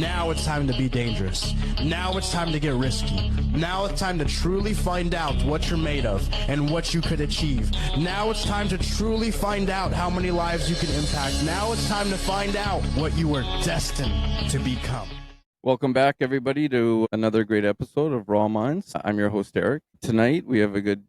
Now it's time to be dangerous. Now it's time to get risky. Now it's time to truly find out what you're made of and what you could achieve. Now it's time to truly find out how many lives you can impact. Now it's time to find out what you were destined to become. Welcome back, everybody, to another great episode of Raw Minds. I'm your host, Erick. Tonight, we have a good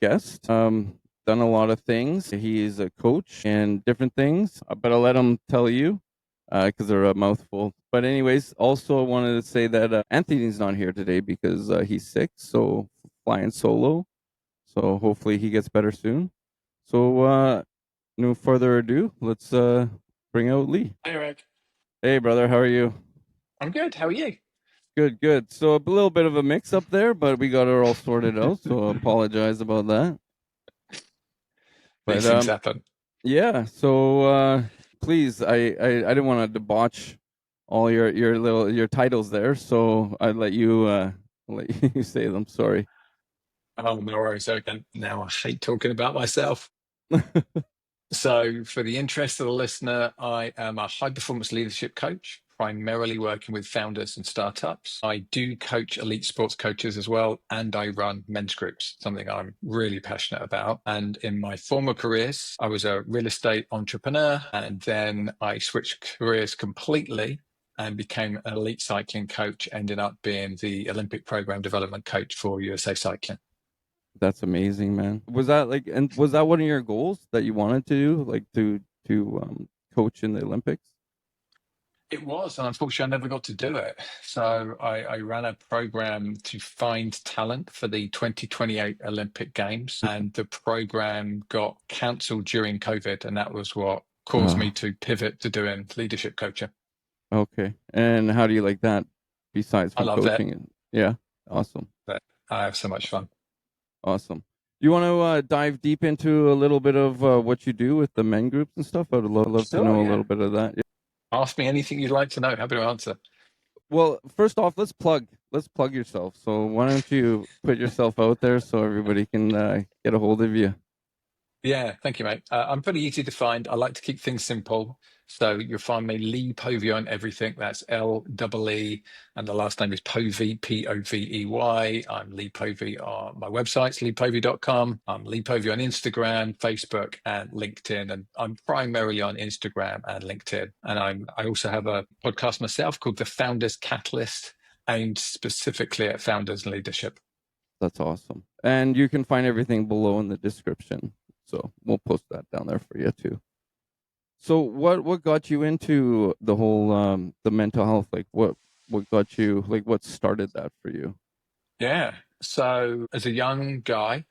guest. Done a lot of things. He is a coach and different things, but I'll let him tell you because they're a mouthful. But anyways, also wanted to say that Anthony's not here today because he's sick, so flying solo. So hopefully he gets better soon. So no further ado, let's bring out Lee. Hey, Erick. Hey, brother. How are you? I'm good. How are you? Good. So a little bit of a mix up there, but we got it all sorted out. So apologize about that. But These things happen. Yeah. So please, I didn't want to debauch all your titles there, so I'd let you say them. Sorry. Oh, no worries. Okay. Now I hate talking about myself. So for the interest of the listener, I am a high-performance leadership coach, primarily working with founders and startups. I do coach elite sports coaches as well, and I run men's groups, something I'm really passionate about. And in my former careers, I was a real estate entrepreneur, and then I switched careers completely and became an elite cycling coach, ended up being the Olympic program development coach for USA Cycling. That's amazing, man. Was that one of your goals that you wanted to do, like to coach in the Olympics? It was, and unfortunately, I never got to do it. So I ran a program to find talent for the 2028 Olympic Games, and the program got cancelled during COVID, and that was what caused me to pivot to doing leadership coaching. Okay, and how do you like that? Besides from coaching, yeah, awesome. But I have so much fun. Awesome. You want to dive deep into a little bit of what you do with the men groups and stuff? I would love to know a little bit of that. Yeah. Ask me anything you'd like to know. Happy to answer. Well, first off, let's plug yourself. So why don't you put yourself out there so everybody can get a hold of you? Yeah, thank you, mate. I'm pretty easy to find. I like to keep things simple. So you'll find me Lee Povey on everything. That's L-E-E, and the last name is Povey, P-O-V-E-Y. I'm Lee Povey on my website's leepovey.com. I'm Lee Povey on Instagram, Facebook, and LinkedIn. And I'm primarily on Instagram and LinkedIn. And I also have a podcast myself called The Founders Catalyst, aimed specifically at founders and leadership. That's awesome. And you can find everything below in the description. So we'll post that down there for you too. So what got you into the whole the mental health? Like what got you, like what started that for you? Yeah. So as a young guy,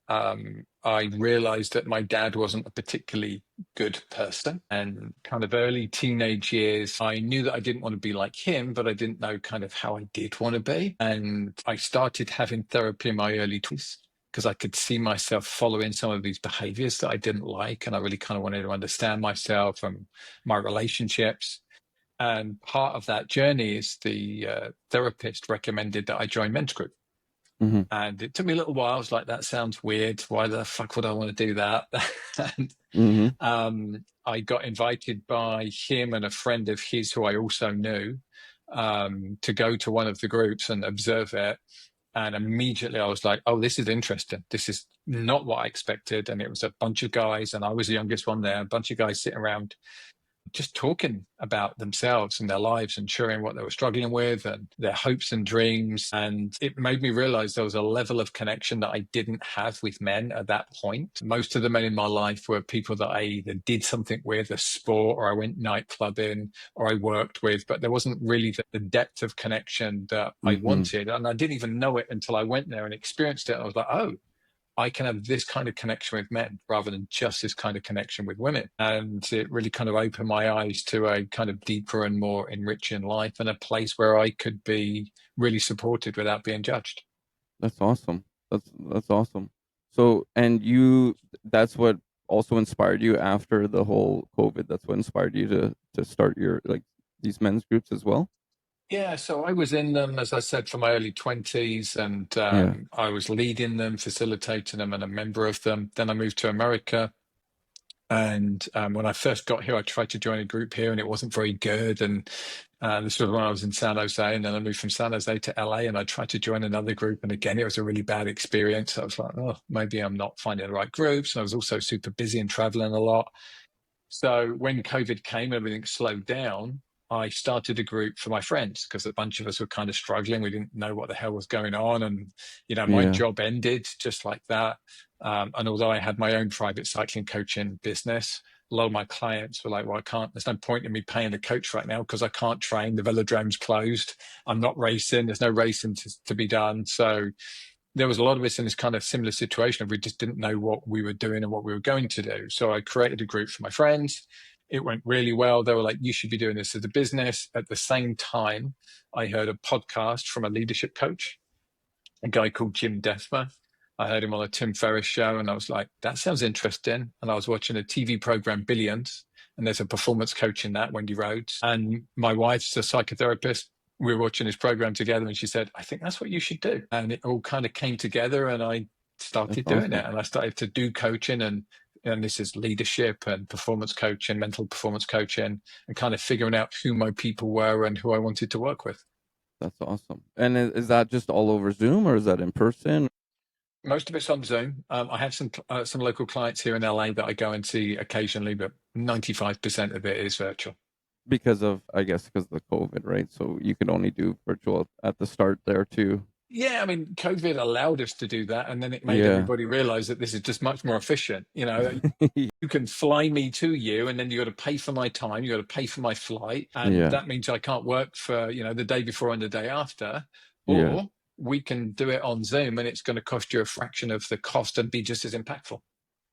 I realized that my dad wasn't a particularly good person, and kind of early teenage years, I knew that I didn't want to be like him, but I didn't know kind of how I did want to be. And I started having therapy in my early 20s because I could see myself following some of these behaviors that I didn't like. And I really kind of wanted to understand myself and my relationships. And part of that journey is the therapist recommended that I join men's group. Mm-hmm. And it took me a little while. I was like, that sounds weird. Why the fuck would I want to do that? And mm-hmm. I got invited by him and a friend of his who I also knew to go to one of the groups and observe it. And immediately I was like, oh, this is interesting. This is not what I expected. And it was a bunch of guys, and I was the youngest one there, a bunch of guys sitting around just talking about themselves and their lives and sharing what they were struggling with and their hopes and dreams. And it made me realize there was a level of connection that I didn't have with men at that point. Most of the men in my life were people that I either did something with, a sport, or I went nightclubbing, or I worked with, but there wasn't really the depth of connection that I wanted. And I didn't even know it until I went there and experienced it. I was like, oh, I can have this kind of connection with men rather than just this kind of connection with women. And it really kind of opened my eyes to a kind of deeper and more enriching life, and a place where I could be really supported without being judged. That's awesome. That's awesome. So, and that's what also inspired you after the whole COVID. That's what inspired you to start your, like, these men's groups as well? Yeah, so I was in them, as I said, for my early 20s, and I was leading them, facilitating them, and a member of them. Then I moved to America. And when I first got here, I tried to join a group here, and it wasn't very good. And This was when I was in San Jose, and then I moved from San Jose to LA, and I tried to join another group. And again, it was a really bad experience. I was like, oh, maybe I'm not finding the right groups. And I was also super busy and traveling a lot. So when COVID came, everything slowed down. I started a group for my friends because a bunch of us were kind of struggling. We didn't know what the hell was going on. And, my Yeah. job ended just like that. And although I had my own private cycling coaching business, a lot of my clients were like, well, there's no point in me paying a coach right now because I can't train. The velodrome's closed. I'm not racing. There's no racing to be done. So there was a lot of us in this kind of similar situation of we just didn't know what we were doing and what we were going to do. So I created a group for my friends. It went really well. They were like, you should be doing this as a business. At the same time, I heard a podcast from a leadership coach, a guy called Jim Dethmer. I heard him on a Tim Ferriss show, and I was like, that sounds interesting. And I was watching a TV program, Billions, and there's a performance coach in that, Wendy Rhodes. And my wife's a psychotherapist. We were watching this program together, and she said, I think that's what you should do. And it all kind of came together, and I started doing it. And I started to do coaching, and this is leadership and performance coaching, mental performance coaching, and kind of figuring out who my people were and who I wanted to work with. That's awesome. And is that just all over Zoom, or is that in person? Most of it's on Zoom. I have some local clients here in LA that I go and see occasionally, but 95% of it is virtual. Because of the COVID, right? So you could only do virtual at the start there too. Yeah, I mean, COVID allowed us to do that, and then it made everybody realize that this is just much more efficient. You can fly me to you, and then you got to pay for my time, you got to pay for my flight, and that means I can't work for the day before and the day after, or we can do it on Zoom, and it's going to cost you a fraction of the cost and be just as impactful.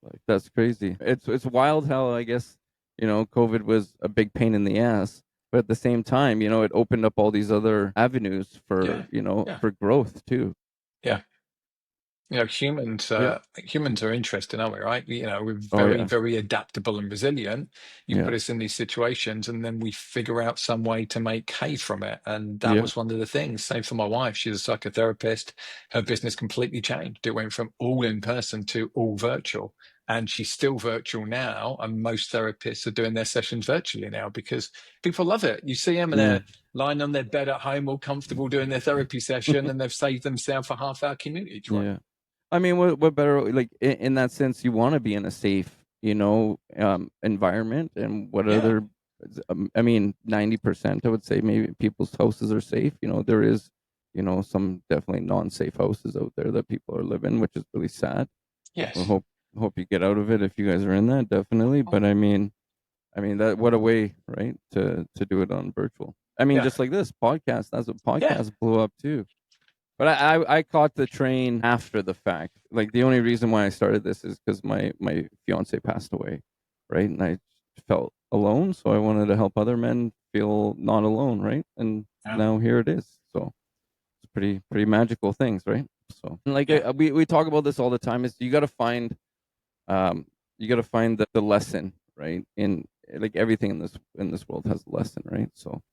Like, that's crazy. It's wild how I guess COVID was a big pain in the ass, but at the same time, it opened up all these other avenues for for growth too. Yeah. Humans are interesting, aren't we? Right? We're very, very adaptable and resilient. You put us in these situations, and then we figure out some way to make hay from it. And that was one of the things. Same for my wife. She's a psychotherapist. Her business completely changed. It went from all in person to all virtual. And she's still virtual now. And most therapists are doing their sessions virtually now because people love it. You see them and they're lying on their bed at home, all comfortable doing their therapy session, and they've saved themselves a half-hour commute. Right? Yeah. I mean, what better, like in that sense, you want to be in a safe, environment, and what other, I mean, 90%, I would say maybe people's houses are safe. There is, some definitely non-safe houses out there that people are living, which is really sad. Yes. I hope you get out of it if you guys are in that, definitely. But I mean that, what a way, right, to do it on virtual. I mean, just like this podcast, that's what podcast blew up too. But I caught the train after the fact. Like, the only reason why I started this is because my fiance passed away, right? And I felt alone, so I wanted to help other men feel not alone, right? And now here it is. So it's pretty magical things, right? So, like, we talk about this all the time. Is you got to find the lesson, right? In like everything in this world has a lesson, right? So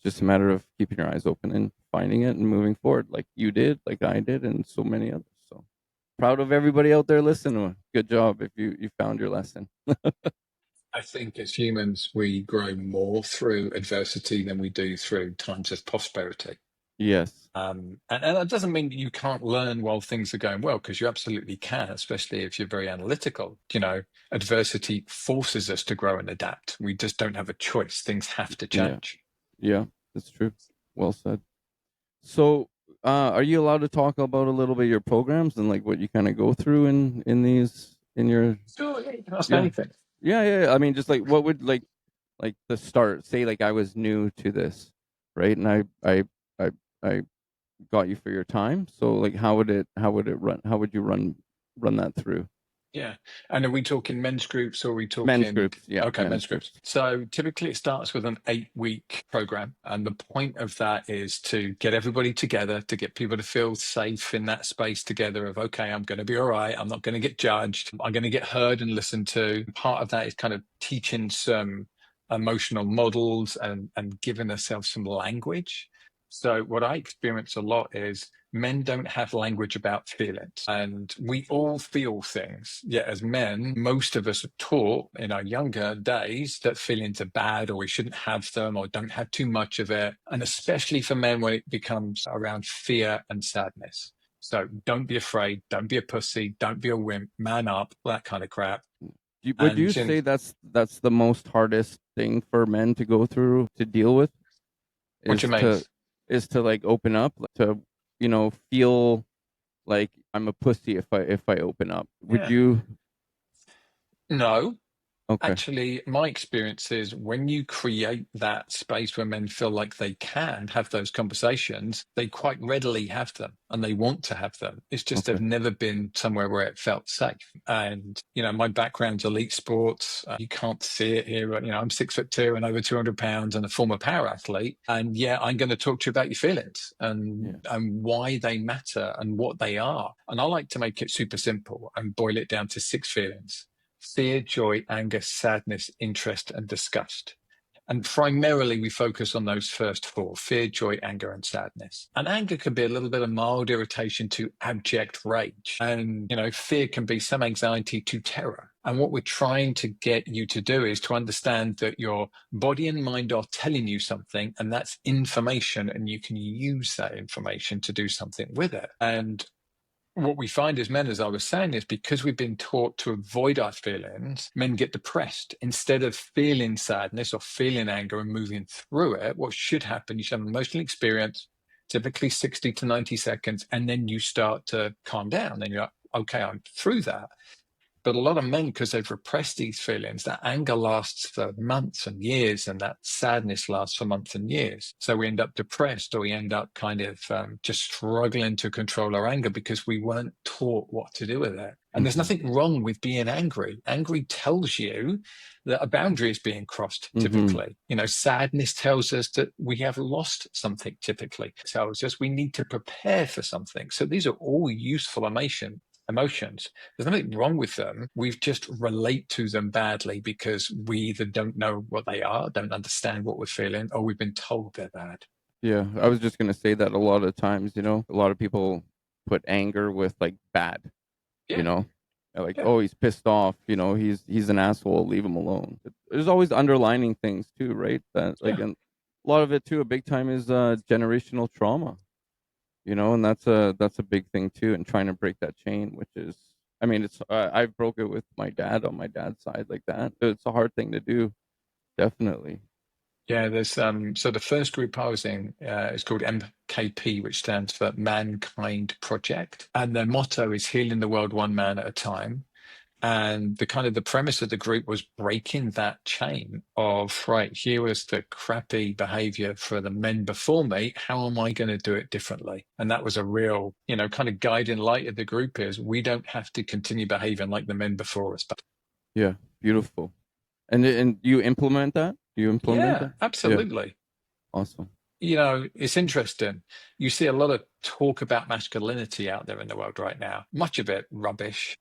just a matter of keeping your eyes open and finding it and moving forward, like you did, like I did, and so many others. So proud of everybody out there listening. Good job if you found your lesson. I think as humans, we grow more through adversity than we do through times of prosperity. Yes. And that doesn't mean that you can't learn while things are going well, because you absolutely can, especially if you're very analytical. Adversity forces us to grow and adapt. We just don't have a choice. Things have to change. Yeah, that's true. Well said. So, are you allowed to talk about a little bit your programs and like what you kind of go through in your? Sure, you can ask anything. Yeah. I mean, just like what would like the start? Say like I was new to this, right? And I got you for your time. So like, how would it run? How would you run that through? Yeah. And are we talking men's groups or are we talking men's groups? Yeah. Okay, men's groups. So typically it starts with an 8-week program. And the point of that is to get everybody together, to get people to feel safe in that space together of, okay, I'm going to be all right. I'm not going to get judged. I'm going to get heard and listened to. Part of that is kind of teaching some emotional models and giving ourselves some language. So what I experience a lot is men don't have language about feelings, and we all feel things. Yet as men, most of us are taught in our younger days that feelings are bad, or we shouldn't have them, or don't have too much of it. And especially for men, when it becomes around fear and sadness. So don't be afraid, don't be a pussy, don't be a wimp, man up, that kind of crap. Would you And say that's the most hardest thing for men to go through, to deal with, what do is you mean? to like open up, to feel like I'm a pussy if I open up? Would Yeah. you? No. Okay. Actually, my experience is when you create that space where men feel like they can have those conversations, they quite readily have them and they want to have them. It's just they've Okay. never been somewhere where it felt safe. And, my background's elite sports. You can't see it here, but, I'm 6'2" and over 200 pounds and a former power athlete. And yeah, I'm going to talk to you about your feelings and why they matter and what they are. And I like to make it super simple and boil it down to 6 feelings: fear, joy, anger, sadness, interest, and disgust. And primarily we focus on those first 4: fear, joy, anger, and sadness. And anger can be a little bit of mild irritation to abject rage. And, fear can be some anxiety to terror. And what we're trying to get you to do is to understand that your body and mind are telling you something, and that's information, and you can use that information to do something with it. And what we find as men, as I was saying, is because we've been taught to avoid our feelings, men get depressed. Instead of feeling sadness or feeling anger and moving through it, what should happen, you should have an emotional experience, typically 60 to 90 seconds, and then you start to calm down. Then you're like, okay, I'm through that. But a lot of men, because they've repressed these feelings, that anger lasts for months and years, and that sadness lasts for months and years. So we end up depressed, or we end up kind of just struggling to control our anger because we weren't taught what to do with it. And there's nothing wrong with being angry. Angry tells you that a boundary is being crossed, typically. Sadness tells us that we have lost something, typically. It tells us we need to prepare for something. So these are all useful emotions. There's nothing wrong with them. We just relate to them badly because we either don't know what they are, don't understand what we're feeling, or we've been told they're bad. Yeah, I was just gonna say that a lot of times, a lot of people put anger with like bad. Yeah. Like, Yeah. oh, he's pissed off, he's an asshole, leave him alone. There's always underlining things too, right? That like, Yeah. and a lot of it too, a big time, is generational trauma. And that's a big thing too, and trying to break that chain, which is, I mean, it's I've broke it with my dad on my dad's side like that. It's a hard thing to do, definitely. Yeah, there's so the first group I was in is called MKP, which stands for Mankind Project, and their motto is healing the world one man at a time. And the premise of the group was breaking that chain of, right, here was the crappy behavior for the men before me. How am I going to do it differently? And that was a real, kind of guiding light of the group, is we don't have to continue behaving like the men before us. Yeah, beautiful. And you implement that? Do you implement Yeah, that? Yeah, absolutely. awesome. It's interesting. You see a lot of talk about masculinity out there in the world right now. Much of it rubbish.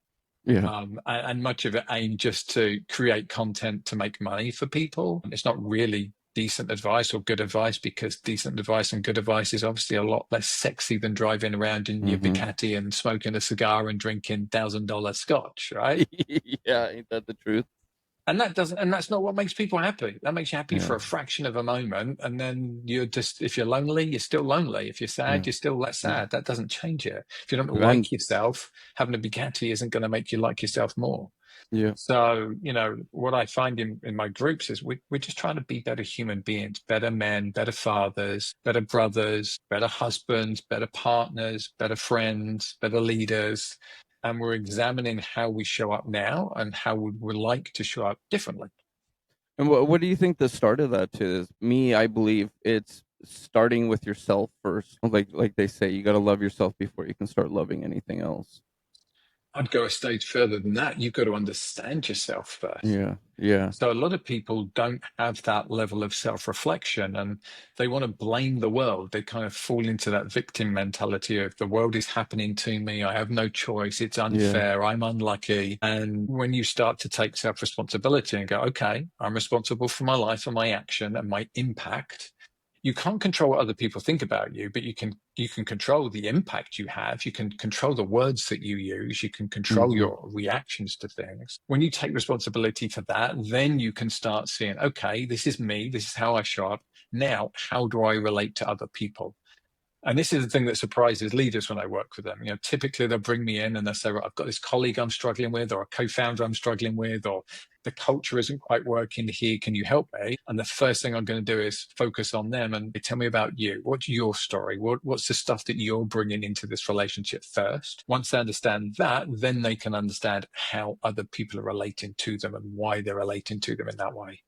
Yeah, And much of it aimed just to create content to make money for people. It's not really decent advice or good advice, because decent advice and good advice is obviously a lot less sexy than driving around in your Bugatti and smoking a cigar and drinking $1,000 scotch, right? yeah, ain't that the truth? And that's not what makes people happy. That makes you happy Yeah, for a fraction of a moment. And then if you're lonely, you're still lonely. If you're sad, yeah, you're still that yeah. sad. That doesn't change it. If you don't And like yourself, having a Bugatti isn't going to make you like yourself more. yeah, So, what I find in my groups is we're just trying to be better human beings, better men, better fathers, better brothers, better husbands, better partners, better friends, better leaders. And we're examining how we show up now and how we would like to show up differently. and what do you think the start of that is? Me, I believe it's starting with yourself first. Like they say, you got to love yourself before you can start loving anything else. I'd go a stage further than that. You've got to understand yourself first. Yeah, yeah, So a lot of people don't have that level of self-reflection, and they want to blame the world. They kind of fall into that victim mentality of the world is happening to me. I have no choice. It's yeah, unfair. I'm unlucky. And when you start to take self-responsibility and go, okay, I'm responsible for my life and my action and my impact, you can't control what other people think about you, but you can control the impact you have. You can control the words that you use. You can control your reactions to things. When you take responsibility for that, then you can start seeing, okay, this is me. This is how I show up. Now, how do I relate to other people? And this is the thing that surprises leaders when I work with them. Typically they'll bring me in and they'll say, right, I've got this colleague I'm struggling with, or a co-founder I'm struggling with, or the culture isn't quite working here. Can you help me? And the first thing I'm going to do is focus on them and tell me about you. What's your story? What's the stuff that you're bringing into this relationship first? Once they understand that, then they can understand how other people are relating to them and why they're relating to them in that way.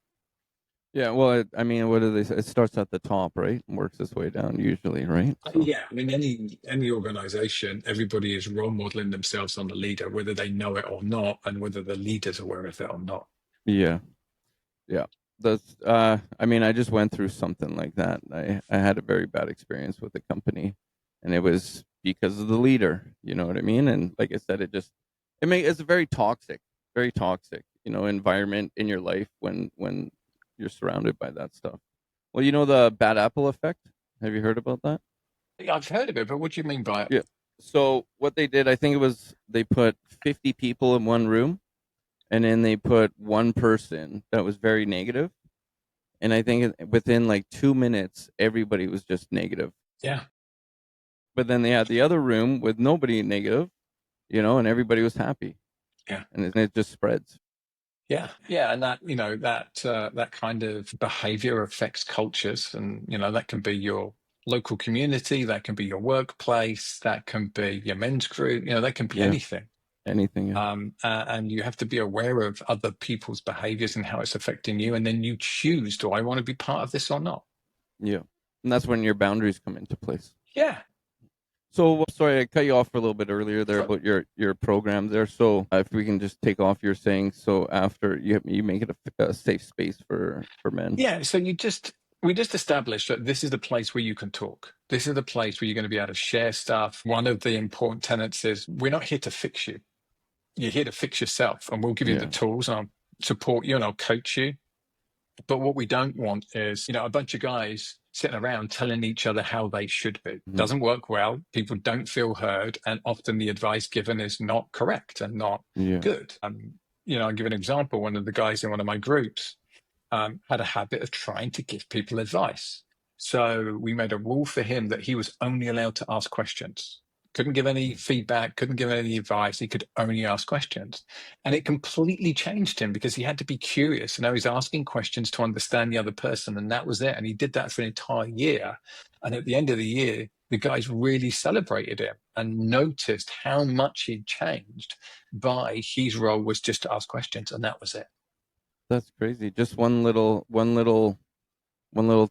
Yeah, well, I mean, what do they say? It starts at the top, right? And works its way down usually, right? So. Yeah, I mean, any organization, everybody is role modeling themselves on the leader, whether they know it or not, and whether the leader's aware of it or not. Yeah, yeah. That's. I mean, I just went through something like that. I had a very bad experience with the company, and it was because of the leader. You know what I mean? And like I said, it's a very toxic, environment in your life when you're surrounded by that stuff. Well, the bad apple effect. Have you heard about that? I've heard of it, but what do you mean by it? Yeah. So what they did, I think it was they put 50 people in one room, and then they put one person that was very negative. And I think within like 2 minutes, everybody was just negative. Yeah. But then they had the other room with nobody negative, and everybody was happy. Yeah. And it just spreads. Yeah, yeah, and that kind of behavior affects cultures, and that can be your local community, that can be your workplace, that can be your men's group, that can be anything. Anything. Yeah. And you have to be aware of other people's behaviors and how it's affecting you, and then you choose: do I want to be part of this or not? Yeah, and that's when your boundaries come into place. Yeah. So sorry, I cut you off for a little bit earlier there about your program there. So if we can just take off your saying, so after you make it a safe space for men. Yeah. So we just established that this is the place where you can talk. This is the place where you're going to be able to share stuff. One of the important tenets is we're not here to fix you. You're here to fix yourself, and we'll give you the tools, and I'll support you and I'll coach you. But what we don't want is, a bunch of guys sitting around telling each other how they should be. Doesn't work well. People don't feel heard, and often the advice given is not correct and not good. I'll give an example. One of the guys in one of my groups had a habit of trying to give people advice. So we made a rule for him that he was only allowed to ask questions. Couldn't give any feedback, couldn't give any advice. He could only ask questions. And it completely changed him because he had to be curious. And now he's asking questions to understand the other person. And that was it. And he did that for an entire year. And at the end of the year, the guys really celebrated him and noticed how much he'd changed by his role was just to ask questions. And that was it. That's crazy. Just one little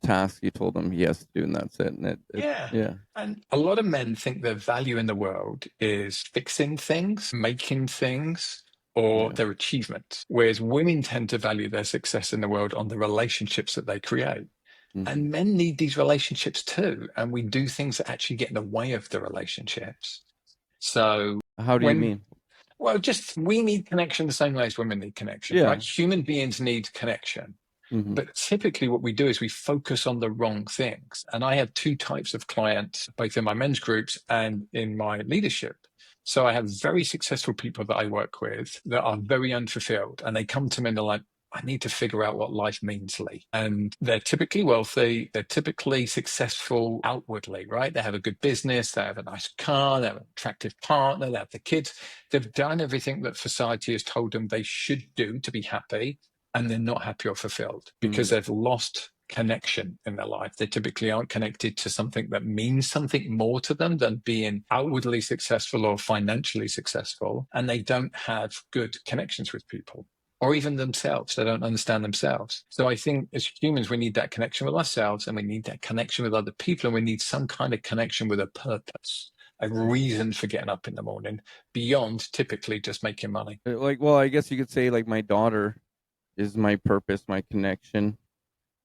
task you told them yes to do, and that's it. And yeah. And a lot of men think their value in the world is fixing things, making things, or their achievements, whereas women tend to value their success in the world on the relationships that they create. And men need these relationships too, and we do things that actually get in the way of the relationships. So how do you mean? Well, just we need connection the same way as women need connection, right? Human beings need connection. But typically what we do is we focus on the wrong things. And I have two types of clients, both in my men's groups and in my leadership. So I have very successful people that I work with that are very unfulfilled. And they come to me and they're like, I need to figure out what life means, Lee. And they're typically wealthy. They're typically successful outwardly, right? They have a good business. They have a nice car. They have an attractive partner. They have the kids. They've done everything that society has told them they should do to be happy. And they're not happy or fulfilled because they've lost connection in their life. They typically aren't connected to something that means something more to them than being outwardly successful or financially successful. And they don't have good connections with people or even themselves. They don't understand themselves. So I think as humans, we need that connection with ourselves and we need that connection with other people. And we need some kind of connection with a purpose, a reason for getting up in the morning beyond typically just making money. Well, I guess you could say like my daughter is my purpose, my connection.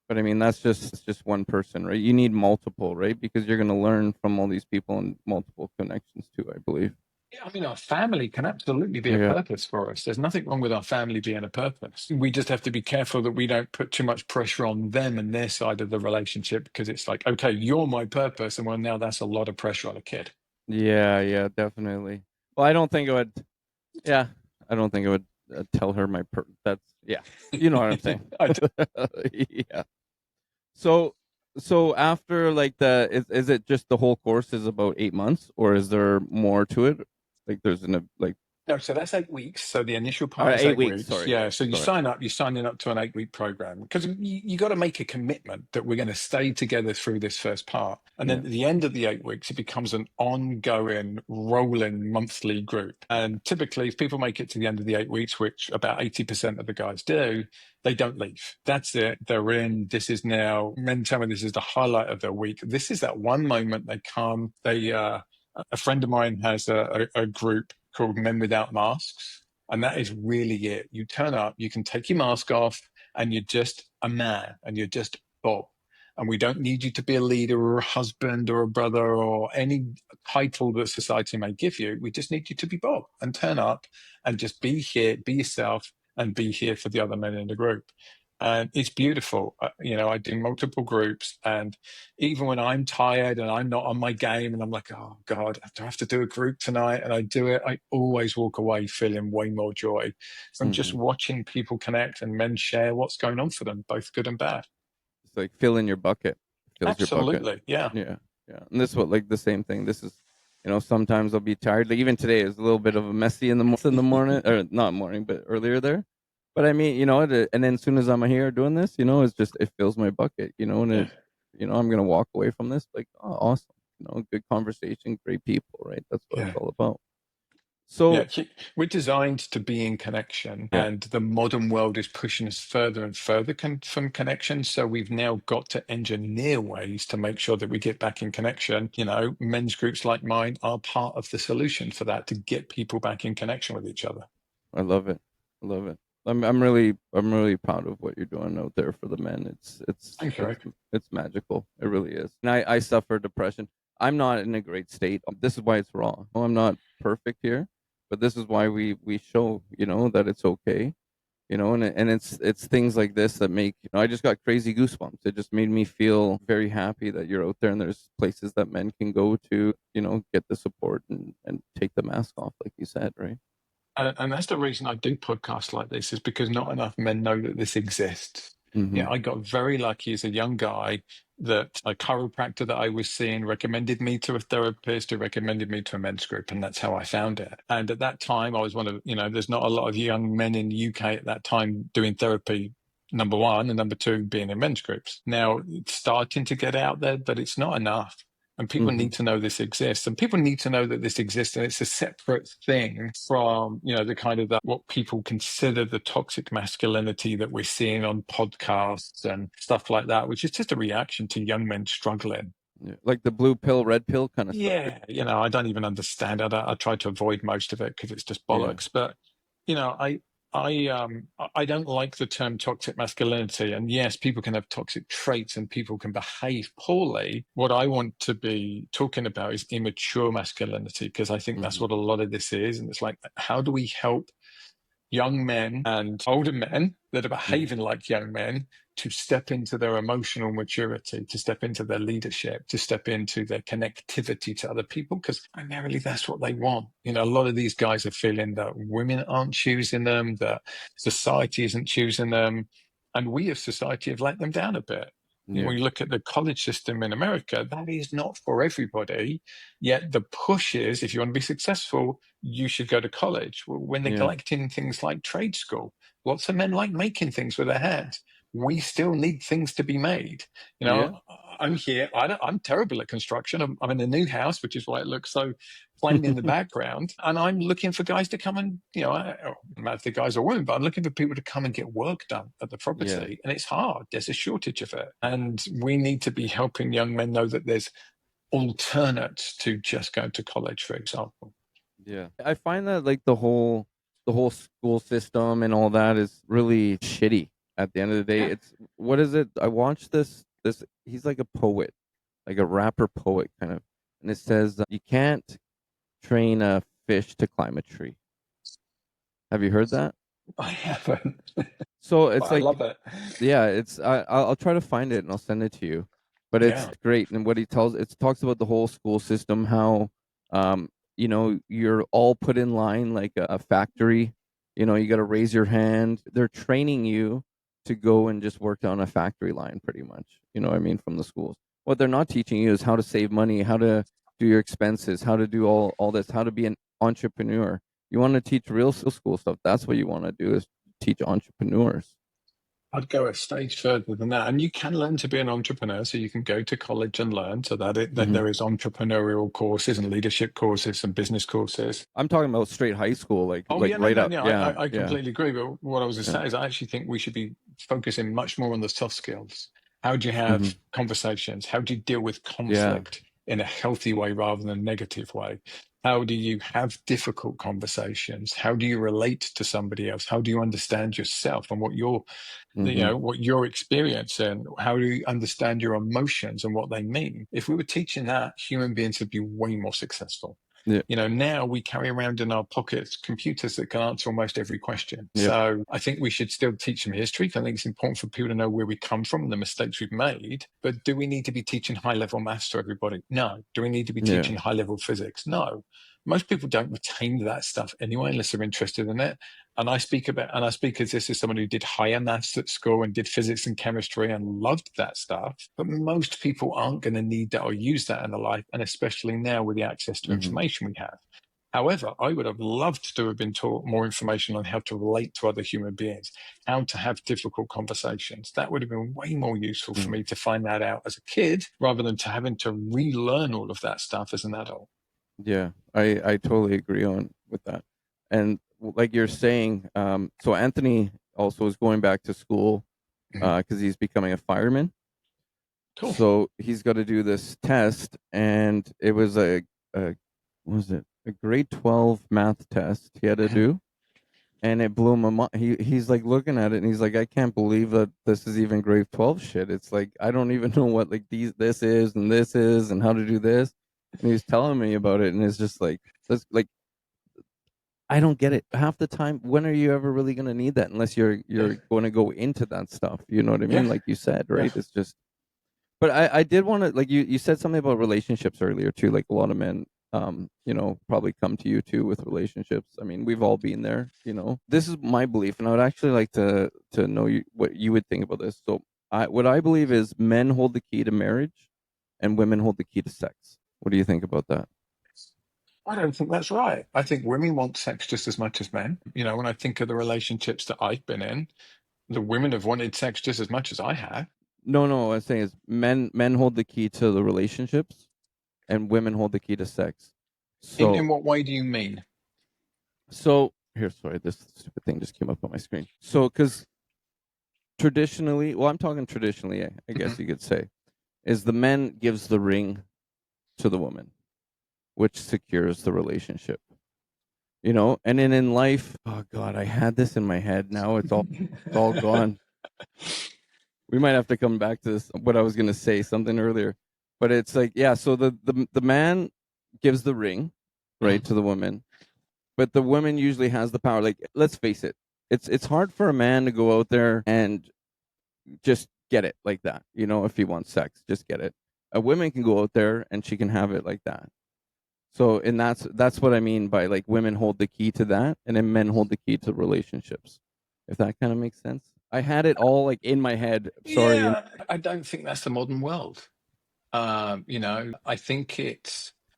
But I mean, that's just one person, right? You need multiple, right? Because you're going to learn from all these people and multiple connections too, I believe. Yeah, I mean, our family can absolutely be a Yeah. purpose for us. There's nothing wrong with our family being a purpose. We just have to be careful that we don't put too much pressure on them and their side of the relationship, because it's like, okay, you're my purpose. And well, now that's a lot of pressure on a kid. Yeah, yeah, definitely. Well, I don't think I would. Yeah, I don't think I would tell her that's yeah. You know what I'm saying? I d- Yeah. So so after like is it just the whole course is about 8 months, or is there more to it? Like there's like No, so that's 8 weeks. So the initial part is 8 weeks. 8 weeks. Sorry, Yeah. So you sorry. sign up, you're signing up to an 8 week program, because you got to make a commitment that we're going to stay together through this first part. And then Yeah. at the end of the 8 weeks, it becomes an ongoing, rolling monthly group. And typically, if people make it to the end of the 8 weeks, which about 80% of the guys do, they don't leave. That's it. They're in. This is now, men tell me this is the highlight of their week. This is that one moment they come, a friend of mine has a group called Men Without Masks. And that is really it. You turn up, you can take your mask off, and you're just a man, and you're just Bob. And we don't need you to be a leader or a husband or a brother or any title that society may give you. We just need you to be Bob and turn up and just be here, be yourself, and be here for the other men in the group. And it's beautiful. I do multiple groups, and even when I'm tired and I'm not on my game and I'm like, oh God, do I have to do a group tonight? And I do it, I always walk away feeling way more joy from just Hmm. watching people connect and men share what's going on for them, both good and bad. It's like fill in your bucket. Fills your bucket. Absolutely. Yeah. Yeah, yeah. And this is what like the same thing. This is, sometimes I'll be tired. Like even today is a little bit of a messy in the morning, or not morning, but earlier there. But I mean, and then as soon as I'm here doing this, it's just it fills my bucket, and Yeah. I'm gonna walk away from this like, oh, awesome, good conversation, great people, right? That's what Yeah. it's all about. Yeah, So we're designed to be in connection, yeah, and the modern world is pushing us further and further from connection. So we've now got to engineer ways to make sure that we get back in connection. Men's groups like mine are part of the solution for that, to get people back in connection with each other. I love it. I love it. I'm really proud of what you're doing out there for the men. Thank you, Eric. It's magical. It really is. And I suffer depression. I'm not in a great state. This is why it's wrong. I'm not perfect here, but this is why we show, that it's okay. And it's things like this that make, I just got crazy goosebumps. It just made me feel very happy that you're out there and there's places that men can go to, get the support and take the mask off, like you said, right? And that's the reason I do podcasts like this, is because not enough men know that this exists. Mm-hmm. I got very lucky as a young guy that a chiropractor that I was seeing recommended me to a therapist who recommended me to a men's group, and that's how I found it. And at that time, I was one of, there's not a lot of young men in the UK at that time doing therapy. Number one, and number two, being in men's groups. Now it's starting to get out there, but it's not enough. And people Mm-hmm. need to know this exists, and people need to know that this exists, and it's a separate thing from, the kind of what people consider the toxic masculinity that we're seeing on podcasts and stuff like that, which is just a reaction to young men struggling. Yeah, like the blue pill, red pill kind of stuff. Yeah, I don't even understand it. I try to avoid most of it because it's just Yeah. bollocks. But I don't like the term toxic masculinity. And yes, people can have toxic traits and people can behave poorly. What I want to be talking about is immature masculinity, because I think that's Mm-hmm. what a lot of this is. And it's like, how do we help young men and older men that are Mm-hmm. behaving like young men to step into their emotional maturity, to step into their leadership, to step into their connectivity to other people, because primarily that's what they want. A lot of these guys are feeling that women aren't choosing them, that society isn't choosing them, and we as society have let them down a bit. Yeah. When you look at the college system in America, that is not for everybody. Yet the push is, if you want to be successful, you should go to college. We're Yeah. neglecting things like trade school. Lots of men like making things with their hands. We still need things to be made. Yeah. I'm here. I'm terrible at construction. I'm in a new house, which is why it looks so plain in the background. And I'm looking for guys to come and, I don't know if the guys are women, but I'm looking for people to come and get work done at the Yeah. property. And it's hard. There's a shortage of it. And we need to be helping young men know that there's alternates to just going to college, for example. Yeah. I find that like the whole school system and all that is really shitty at the end of the day. Yeah. It's what is it? I watched this he's like a poet, like a rapper poet kind of. And it says you can't train a fish to climb a tree. Have you heard that? I haven't. So it's I like, love it. yeah, I'll try to find it and I'll send it to you. But it's Yeah. great. And what he tells, it talks about the whole school system, how, you know, you're all put in line like a factory. You know, you got to raise your hand. They're training you to go and just work on a factory line, pretty much. You know what I mean? From the schools. What they're not teaching you is how to save money, how to do your expenses, how to do all this, how to be an entrepreneur. You want to teach real school stuff. That's what you want to do, is teach entrepreneurs. I'd go a stage further than that. And you can learn to be an entrepreneur. So you can go to college and learn, so that Hmm. there is entrepreneurial courses and leadership courses and business courses. I'm talking about straight high school, Oh, like yeah, no, right no, up. no. Yeah, I yeah, completely agree. But what I was going to yeah. say is I actually think we should be focusing much more on the soft skills. How do you Hmm. have conversations? How do you deal with Yeah. conflict in a healthy way rather than a negative way? How do you have difficult conversations? How do you relate to somebody else? How do you understand yourself and what Hmm. what you're experiencing? How do you understand your emotions and what they mean? If we were teaching that, human beings would be way more successful. Yeah. Now we carry around in our pockets computers that can answer almost every question. Yep. So I think we should still teach some history. I think it's important for people to know where we come from and the mistakes we've made. But do we need to be teaching high level maths to everybody? No. Do we need to be Yeah. teaching high level physics? No. Most people don't retain that stuff anyway, unless they're interested in it. And I speak as this as someone who did higher maths at school and did physics and chemistry and loved that stuff. But most people aren't going to need that or use that in their life, and especially now with the access to Hmm. information we have. However, I would have loved to have been taught more information on how to relate to other human beings, how to have difficult conversations. That would have been way more useful for Hmm. me to find that out as a kid rather than to having to relearn all of that stuff as an adult. Yeah. I totally agree on with that. And like you're saying, so Anthony also is going back to school Mhm. because he's becoming a fireman. Cool. So he's got to do this test, and it was a what was it, a grade 12 math test he had to Mhm. do, and it blew my mind. He's like looking at it, and he's like, I can't believe that this is even grade 12 shit. It's like I don't even know what like this is and how to do this. And he was telling me about it, and it's just like that's like I don't get it. Half the time, when are you ever really gonna need that unless Yeah. you're going to go into that stuff? You know what I Yeah. mean? Like you said, Yeah. right? It's just. But I did want to, like, you said something about relationships earlier too. Like a lot of men, you know, probably come to you too with relationships. I mean, we've all been there. You know, this is my belief, and I would actually like to know what you would think about this. So, what I believe is men hold the key to marriage, and women hold the key to sex. What do you think about that? I don't think that's right. I think women want sex just as much as men. When I think of the relationships that I've been in, the women have wanted sex just as much as I have. No, no. What I'm saying is men hold the key to the relationships, and women hold the key to sex. In So what way do you mean? so here, sorry, this stupid thing just came up on my screen. So because traditionally, well, I'm talking traditionally, I Mhm. guess you could say, is the man gives the ring to the woman, which secures the relationship. You know, and then in life, oh God, I had this in my head. Now it's all gone. We might have to come back to this. What I was gonna say, something earlier, but it's like, yeah. So the man gives the ring, right, Mhm. to the woman, but the woman usually has the power. Like, let's face it, it's hard for a man to go out there and just get it like that. You know, if he wants sex, just get it. A woman can go out there and she can have it like that. So, and that's what I mean by like women hold the key to that, and then men hold the key to relationships. If that kind of makes sense. I had it all like in my head. Sorry. And Yeah, I don't think that's the modern world. I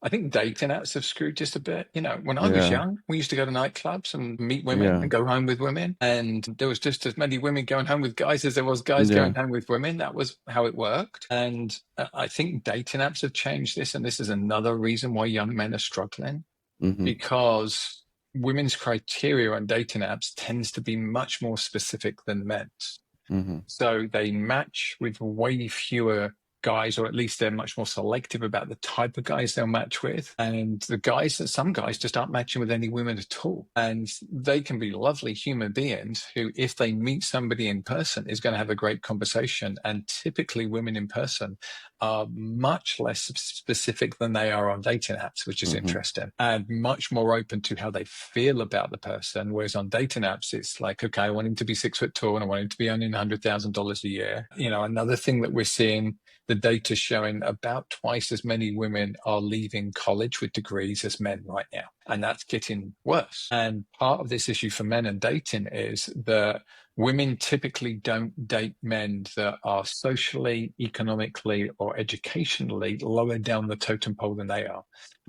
think dating apps have screwed just a bit. When I was yeah, young, we used to go to nightclubs and meet women yeah, and go home with women, and there was just as many women going home with guys as there was guys yeah. going home with women. That was how it worked. And I think dating apps have changed this, and this is another reason why young men are struggling Mhm, because women's criteria on dating apps tends to be much more specific than men's. mhm, So they match with way fewer guys, or at least they're much more selective about the type of guys they'll match with. And some guys just aren't matching with any women at all. And they can be lovely human beings who, if they meet somebody in person, is going to have a great conversation. And typically women in person are much less specific than they are on dating apps, which is interesting, and much more open to how they feel about the person. Whereas on dating apps, it's like, okay, I want him to be 6 foot tall and I want him to be earning $100,000 a year. Another thing that we're seeing, the data showing about twice as many women are leaving college with degrees as men right now. And that's getting worse. And part of this issue for men and dating is that women typically don't date men that are socially, economically, or educationally lower down the totem pole than they are.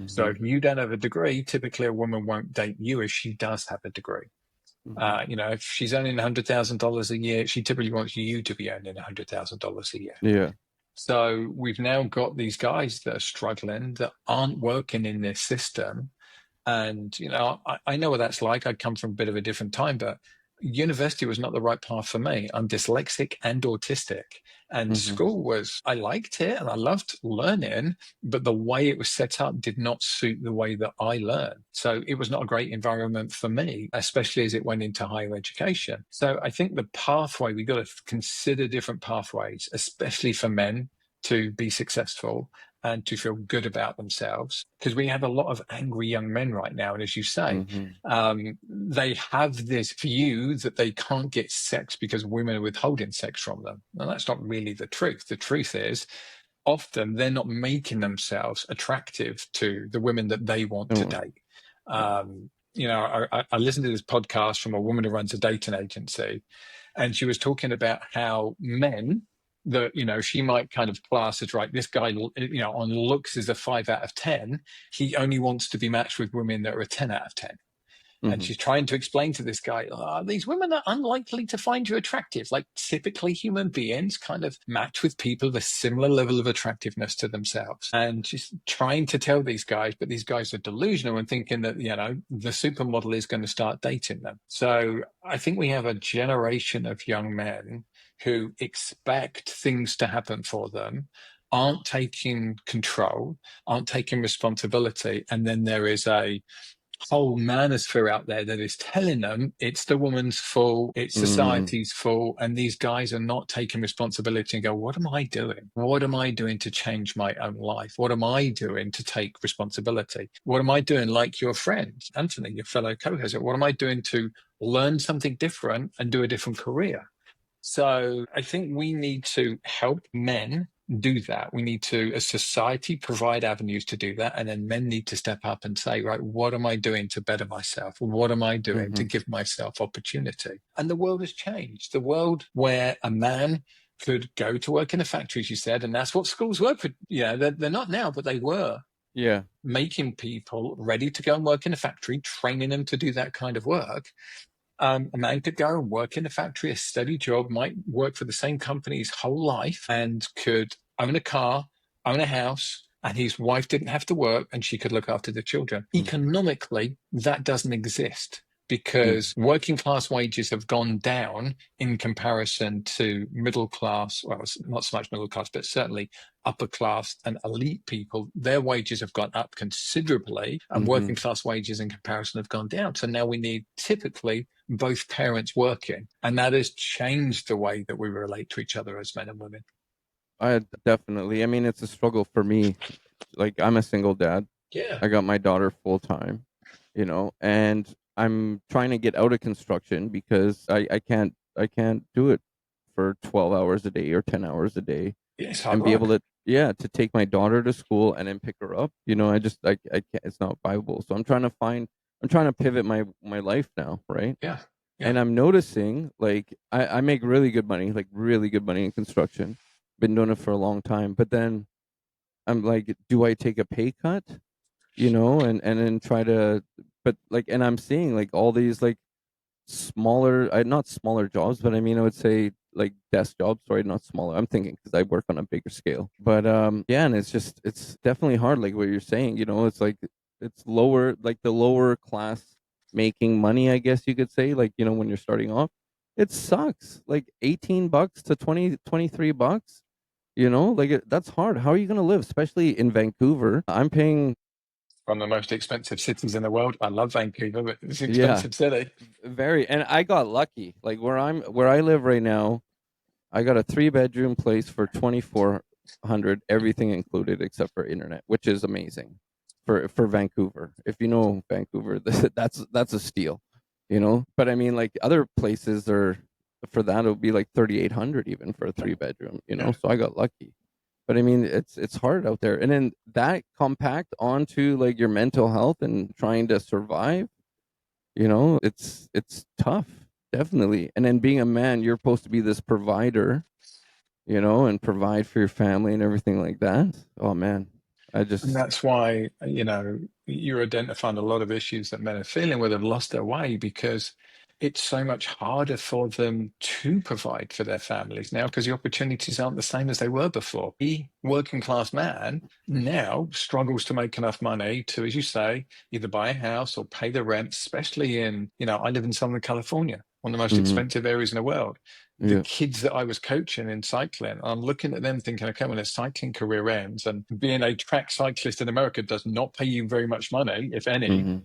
So if you don't have a degree, typically a woman won't date you if she does have a degree. If she's earning $100,000 a year, she typically wants you to be earning $100,000 a year. Yeah. So we've now got these guys that are struggling, that aren't working in this system. And, I know what that's like. I come from a bit of a different time, but university was not the right path for me. I'm dyslexic and autistic. And school I liked it and I loved learning, but the way it was set up did not suit the way that I learned. So it was not a great environment for me, especially as it went into higher education. So I think the pathway, we've got to consider different pathways, especially for men to be successful and to feel good about themselves, because we have a lot of angry young men right now. And as you say, they have this view that they can't get sex because women are withholding sex from them. And that's not really the truth. The truth is, often they're not making themselves attractive to the women that they want to date. I listened to this podcast from a woman who runs a dating agency, and she was talking about how men that, she might kind of class as, right, this guy, on looks is a 5 out of 10. He only wants to be matched with women that are a 10 out of 10. And she's trying to explain to this guy, these women are unlikely to find you attractive. Like, typically human beings kind of match with people of a similar level of attractiveness to themselves. And she's trying to tell these guys, but these guys are delusional and thinking that, the supermodel is going to start dating them. So I think we have a generation of young men who expect things to happen for them, aren't taking control, aren't taking responsibility. And then there is a whole manosphere out there that is telling them it's the woman's fault, it's society's fault, and these guys are not taking responsibility and go, what am I doing? What am I doing to change my own life? What am I doing to take responsibility? What am I doing, like your friend, Anthony, your fellow co-host? What am I doing to learn something different and do a different career? So I think we need to help men do that. We need to, as society, provide avenues to do that. And then men need to step up and say, right, what am I doing to better myself? What am I doing to give myself opportunity? And the world has changed. The world where a man could go to work in a factory, as you said, and that's what schools were. They're not now, but they were. Yeah. Making people ready to go and work in a factory, training them to do that kind of work. A man could go and work in a factory, a steady job, might work for the same company his whole life, and could own a car, own a house, and his wife didn't have to work and she could look after the children. Economically, that doesn't exist, because working class wages have gone down in comparison to middle class, well, not so much middle class, but certainly upper class and elite people. Their wages have gone up considerably, and working class wages in comparison have gone down. So now we need typically both parents working, and that has changed the way that we relate to each other as men and women. Definitely. I mean, it's a struggle for me. Like, I'm a single dad. Yeah. I got my daughter full time, and I'm trying to get out of construction because I can't do it for 12 hours a day or 10 hours a day, and be able to take my daughter to school and then pick her up. I can't, it's not viable. So I'm trying to pivot my life now. Right. Yeah. And I'm noticing, like, I make really good money in construction. Been doing it for a long time, but then I'm like, do I take a pay cut? And then try to, but like, and I'm seeing like all these like smaller, not smaller jobs, but I mean, I would say like desk jobs. Sorry, not smaller. I'm thinking because I work on a bigger scale. But yeah, and it's definitely hard. Like what you're saying, it's like it's lower, like the lower class making money, I guess you could say. Like when you're starting off, it sucks. Like $18 to $23. That's hard. How are you going to live, especially in Vancouver? I'm paying. One of the most expensive cities in the world. I love Vancouver, but it's an Yeah, expensive city. very. And I got lucky. Like where I live right now, I got a 3-bedroom place for 2,400, everything included except for internet, which is amazing for Vancouver. If you know Vancouver, that's a steal, But I mean, like other places are for that it'll be like 3,800 even for a 3-bedroom, Yeah. So I got lucky. But I mean, it's hard out there, and then that compact onto like your mental health and trying to survive. It's tough, definitely. And then being a man, you're supposed to be this provider, and provide for your family and everything like that. Oh man, I And just that's why, you're identifying a lot of issues that men are feeling where they've lost their way because it's so much harder for them to provide for their families now because the opportunities aren't the same as they were before. The working class man now struggles to make enough money to, as you say, either buy a house or pay the rent, especially I live in Southern California, one of the most mhm, expensive areas in the world. The yeah, kids that I was coaching in cycling, I'm looking at them thinking, okay, when a cycling career ends, and being a track cyclist in America does not pay you very much money, if any. mhm,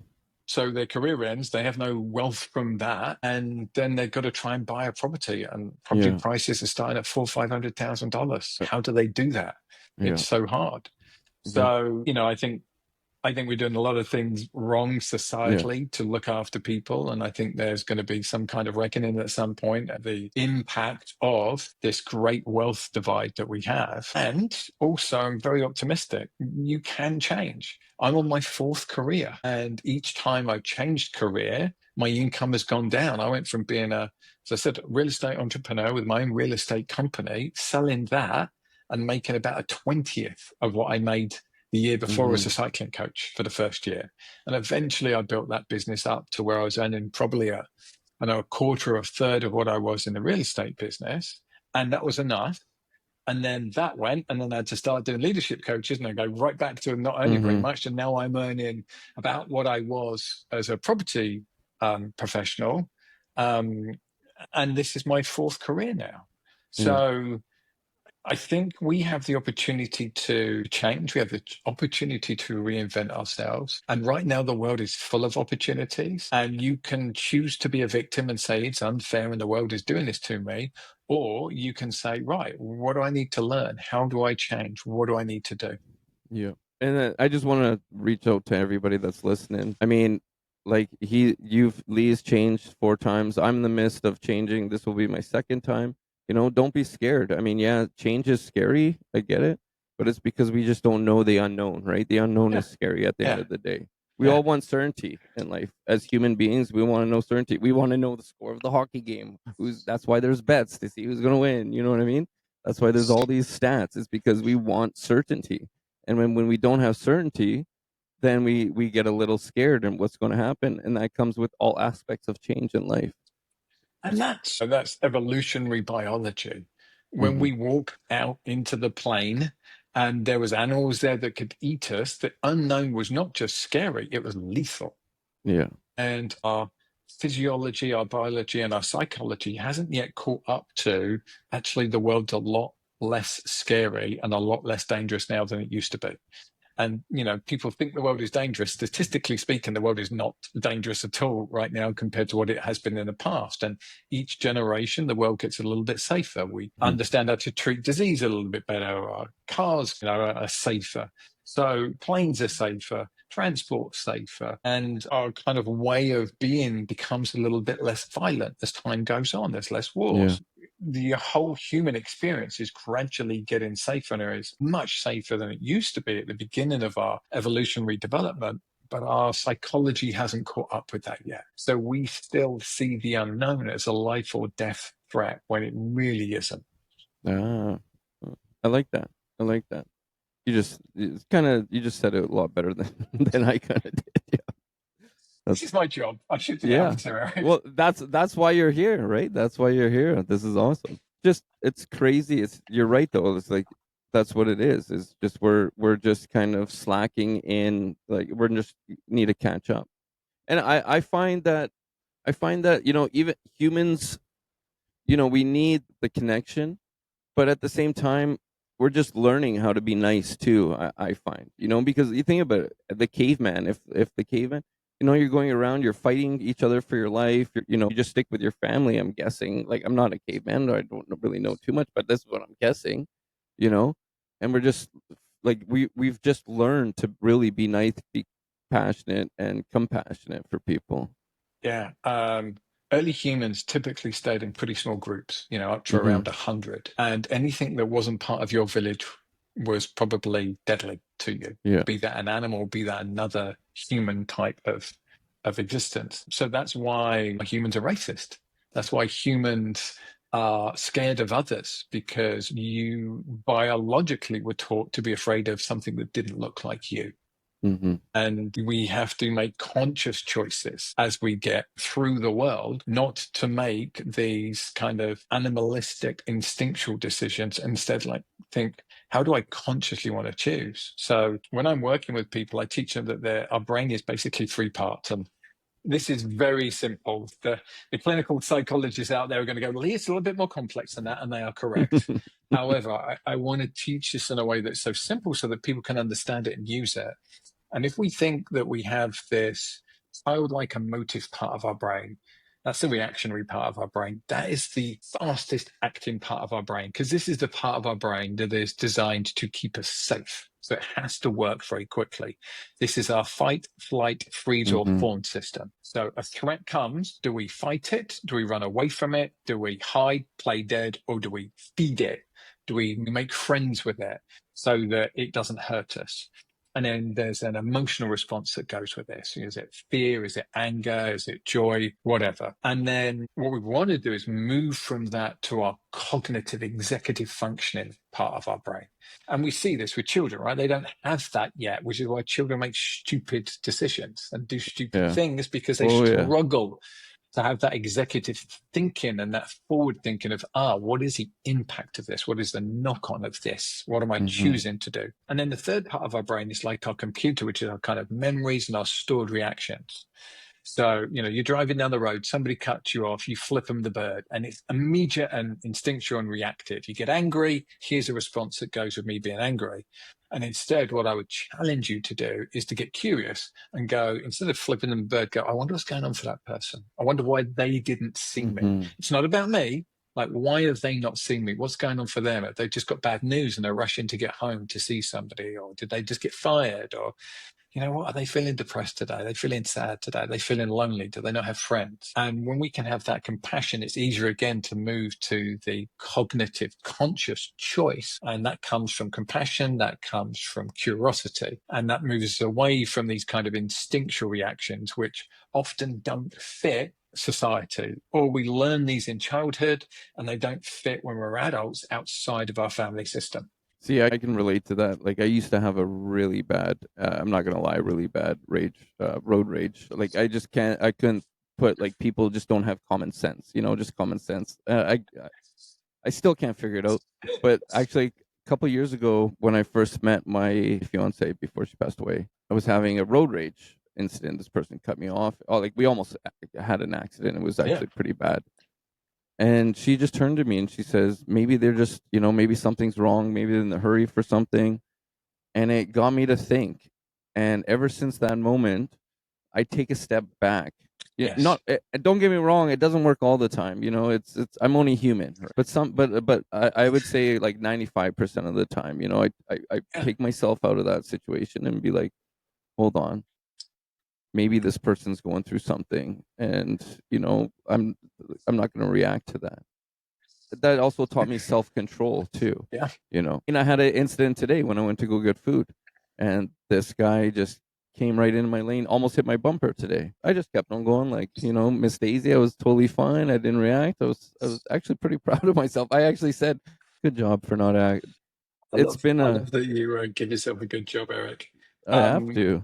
So their career ends, they have no wealth from that, and then they've got to try and buy a property, and property yeah, prices are starting at $400,000, $500,000. uh, How do they do that? yeah, It's so hard. yeah, So, I think we're doing a lot of things wrong yeah, societally to look after people. And I think there's going to be some kind of reckoning at some point at the impact of this great wealth divide that we have. And also, I'm very optimistic. You can change. I'm on my 4th career. And each time I've changed career, my income has gone down. I went from being as I said, real estate entrepreneur with my own real estate company, selling that and making about a 20th of what I made the year before as a mhm, cycling coach for the first year. And eventually I built that business up to where I was earning probably a quarter or a third of what I was in the real estate business. And that was enough. And then that went, and then I had to start doing leadership coaches, and I go right back to not earning very mhm, much. And now I'm earning about what I was as a property professional. Um, and this is my 4th career now. yeah, So I think we have the opportunity to change. We have the opportunity to reinvent ourselves. And right now, the world is full of opportunities. And you can choose to be a victim and say, it's unfair and the world is doing this to me. Or you can say, right, what do I need to learn? How do I change? What do I need to do? yeah. And then I just want to reach out to everybody that's listening. I mean, like Lee's changed 4 times. I'm in the midst of changing. This will be my second time. Don't be scared. I mean, yeah, change is scary. I get it, but it's because we just don't know the unknown, right? The unknown Yeah, is scary at the end yeah, of the day. We yeah. all want certainty in life. As human beings, we want to know certainty. We want to know the score of the hockey game. That's why there's bets to see who's going to win. You know what I mean? That's why there's all these stats. It's because we want certainty. And when we don't have certainty, then we get a little scared and what's going to happen. And that comes with all aspects of change in life. And that's evolutionary biology. When Mm-hmm. we walk out into the plain and there was animals there that could eat us, the unknown was not just scary, it was lethal. Yeah. And our physiology, our biology, and our psychology hasn't yet caught up to actually the world's a lot less scary and a lot less dangerous now than it used to be. And, people think the world is dangerous. Statistically speaking, the world is not dangerous at all right now compared to what it has been in the past. And each generation, the world gets a little bit safer. We Mm-hmm. understand how to treat disease a little bit better. Our cars, are safer. So planes are safer, transport safer, and our kind of way of being becomes a little bit less violent as time goes on. There's less Yeah. wars. The whole human experience is gradually getting safer and it's much safer than it used to be at the beginning of our evolutionary development. But our psychology hasn't caught up with that yet. So we still see the unknown as a life or death threat when it really isn't. Ah, I like that. I like that. You just said it a lot better than than I kind of did. Yeah. This That's is my job. I should be able yeah. to, Eric. Well, that's why you're here, right? That's why you're here. This is awesome. Just it's crazy. You're right though. It's like that's what it is. It's just we're just kind of slacking in, like we're just need to catch up. And I find that even humans, we need the connection, but at the same time we're just learning how to be nice too. I find, because you think about it, the caveman. If the caveman, you're going around, you're fighting each other for your life. You just stick with your family. I'm guessing. Like, I'm not a caveman. I don't really know too much, but this is what I'm guessing. You know, and we're just like we've just learned to really be nice, be passionate, and compassionate for people. Yeah. Early humans typically stayed in pretty small groups, up to Hmm. around 100. And anything that wasn't part of your village was probably deadly to you. Yeah. Be that an animal, be that another human type of existence. So that's why humans are racist. That's why humans are scared of others, because you biologically were taught to be afraid of something that didn't look like you. Hmm. And we have to make conscious choices as we get through the world, not to make these kind of animalistic, instinctual decisions. Instead, like, think, how do I consciously want to choose? So when I'm working with people, I teach them that our brain is basically three parts. And this is very simple. The clinical psychologists out there are going to go, Lee, it's a little bit more complex than that, and they are correct. However, I want to teach this in a way that's so simple so that people can understand it and use it. And if we think that we have this childlike emotive part of our brain, that's the reactionary part of our brain. That is the fastest acting part of our brain, because this is the part of our brain that is designed to keep us safe. So it has to work very quickly. This is our fight, flight, freeze, or Hmm. fawn system. So a threat comes. Do we fight it? Do we run away from it? Do we hide, play dead, or do we feed it? Do we make friends with it so that it doesn't hurt us? And then there's an emotional response that goes with this. Is it fear? Is it anger? Is it joy? Whatever. And then what we want to do is move from that to our cognitive executive functioning part of our brain. And we see this with children, right? They don't have that yet, which is why children make stupid decisions and do stupid Yeah. things, because they Oh yeah. struggle to have that executive thinking and that forward thinking of, what is the impact of this? What is the knock on of this? What am I Hmm. choosing to do? And then the third part of our brain is like our computer, which is our kind of memories and our stored reactions. So, you're driving down the road, somebody cuts you off, you flip them the bird, and it's immediate and instinctual and reactive. You get angry, here's a response that goes with me being angry. And instead, what I would challenge you to do is to get curious and go, instead of flipping them the bird, go, I wonder what's going on for that person. I wonder why they didn't see me. Hmm. It's not about me. Like, why have they not seen me? What's going on for them? Have they just got bad news and they're rushing to get home to see somebody? Or did they just get fired? Or what? Are they feeling depressed today? Are they feeling sad today? Are they feeling lonely? Do they not have friends? And when we can have that compassion, it's easier again to move to the cognitive conscious choice. And that comes from compassion, that comes from curiosity, and that moves us away from these kind of instinctual reactions, which often don't fit society, or we learn these in childhood and they don't fit when we're adults outside of our family system. See, I can relate to that. Like, I used to have a really bad, I'm not gonna lie, really bad road rage. Like, I couldn't put, like, people just don't have common sense. Just common sense. I still can't figure it out. But actually, a couple years ago, when I first met my fiance before she passed away, I was having a road rage incident. This person cut me off. Oh, like, we almost had an accident. It was Yeah. actually pretty bad. And she just turned to me and she says, maybe they're just, maybe something's wrong. Maybe they're in a hurry for something. And it got me to think. And ever since that moment, I take a step back. Yeah, Yes. not. Don't get me wrong. It doesn't work all the time. It's. I'm only human. Right? But I would say like 95% of the time. I Yeah. take myself out of that situation and be like, hold on, maybe this person's going through something, and I'm not going to react to that. That also taught me self-control too. Yeah. And I had an incident today when I went to go get food, and this guy just came right into my lane, almost hit my bumper today. I just kept on going, like, Miss Daisy. I was totally fine. I didn't react. I was actually pretty proud of myself. I actually said, "Good job for not act." It's been I a. love that you give yourself a good job, Eric. I have Um, to.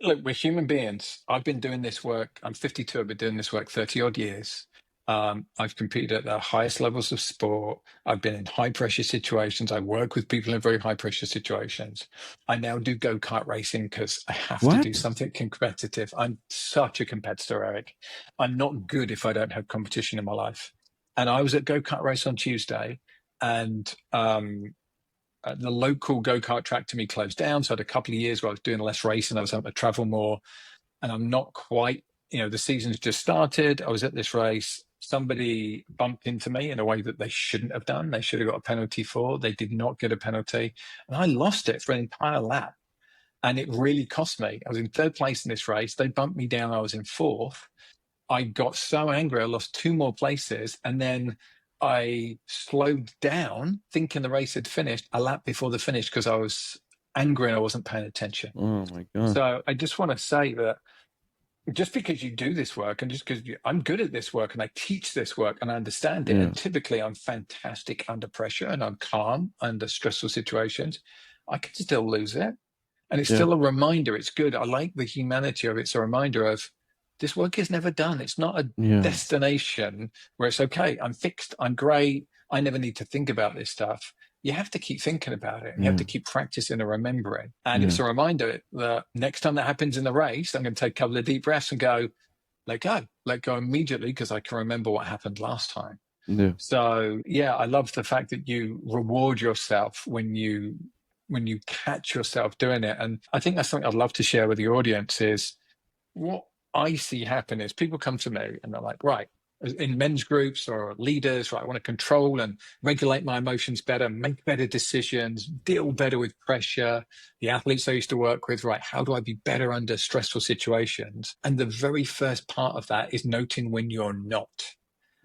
Look, we're human beings. I've been doing this work. I'm 52. I've been doing this work 30 odd years. I've competed at the highest levels of sport. I've been in high pressure situations. I work with people in very high pressure situations. I now do go-kart racing because I have to do What? something competitive. I'm such a competitor, Eric. I'm not good if I don't have competition in my life. And I was at go-kart race on Tuesday, and the local go-kart track to me closed down. So I had a couple of years where I was doing less racing. I was able to travel more, and I'm not quite, the season's just started. I was at this race. Somebody bumped into me in a way that they shouldn't have done. They should have got a penalty for. They did not get a penalty. And I lost it for an entire lap. And it really cost me. I was in third place in this race. They bumped me down. I was in fourth. I got so angry. I lost two more places. And then I slowed down thinking the race had finished a lap before the finish because I was angry and I wasn't paying attention. Oh my God. So I just want to say that just because you do this work and just because I'm good at this work and I teach this work and I understand it, and typically I'm fantastic under pressure and I'm calm under stressful situations, I can still lose it. And it's still a reminder. It's good. I like the humanity of it. It's a reminder of this work is never done. It's not a destination where it's okay. I'm fixed. I'm great. I never need to think about this stuff. You have to keep thinking about it. You have to keep practicing and remembering. And it's a reminder that next time that happens in the race, I'm going to take a couple of deep breaths and go, let go immediately because I can remember what happened last time. Yeah. So I love the fact that you reward yourself when you catch yourself doing it. And I think that's something I'd love to share with the audience is what I see happen is people come to me and they're like, right, in men's groups or leaders, right, I want to control and regulate my emotions better, make better decisions, deal better with pressure. The athletes I used to work with, right, how do I be better under stressful situations? And the very first part of that is noting when you're not.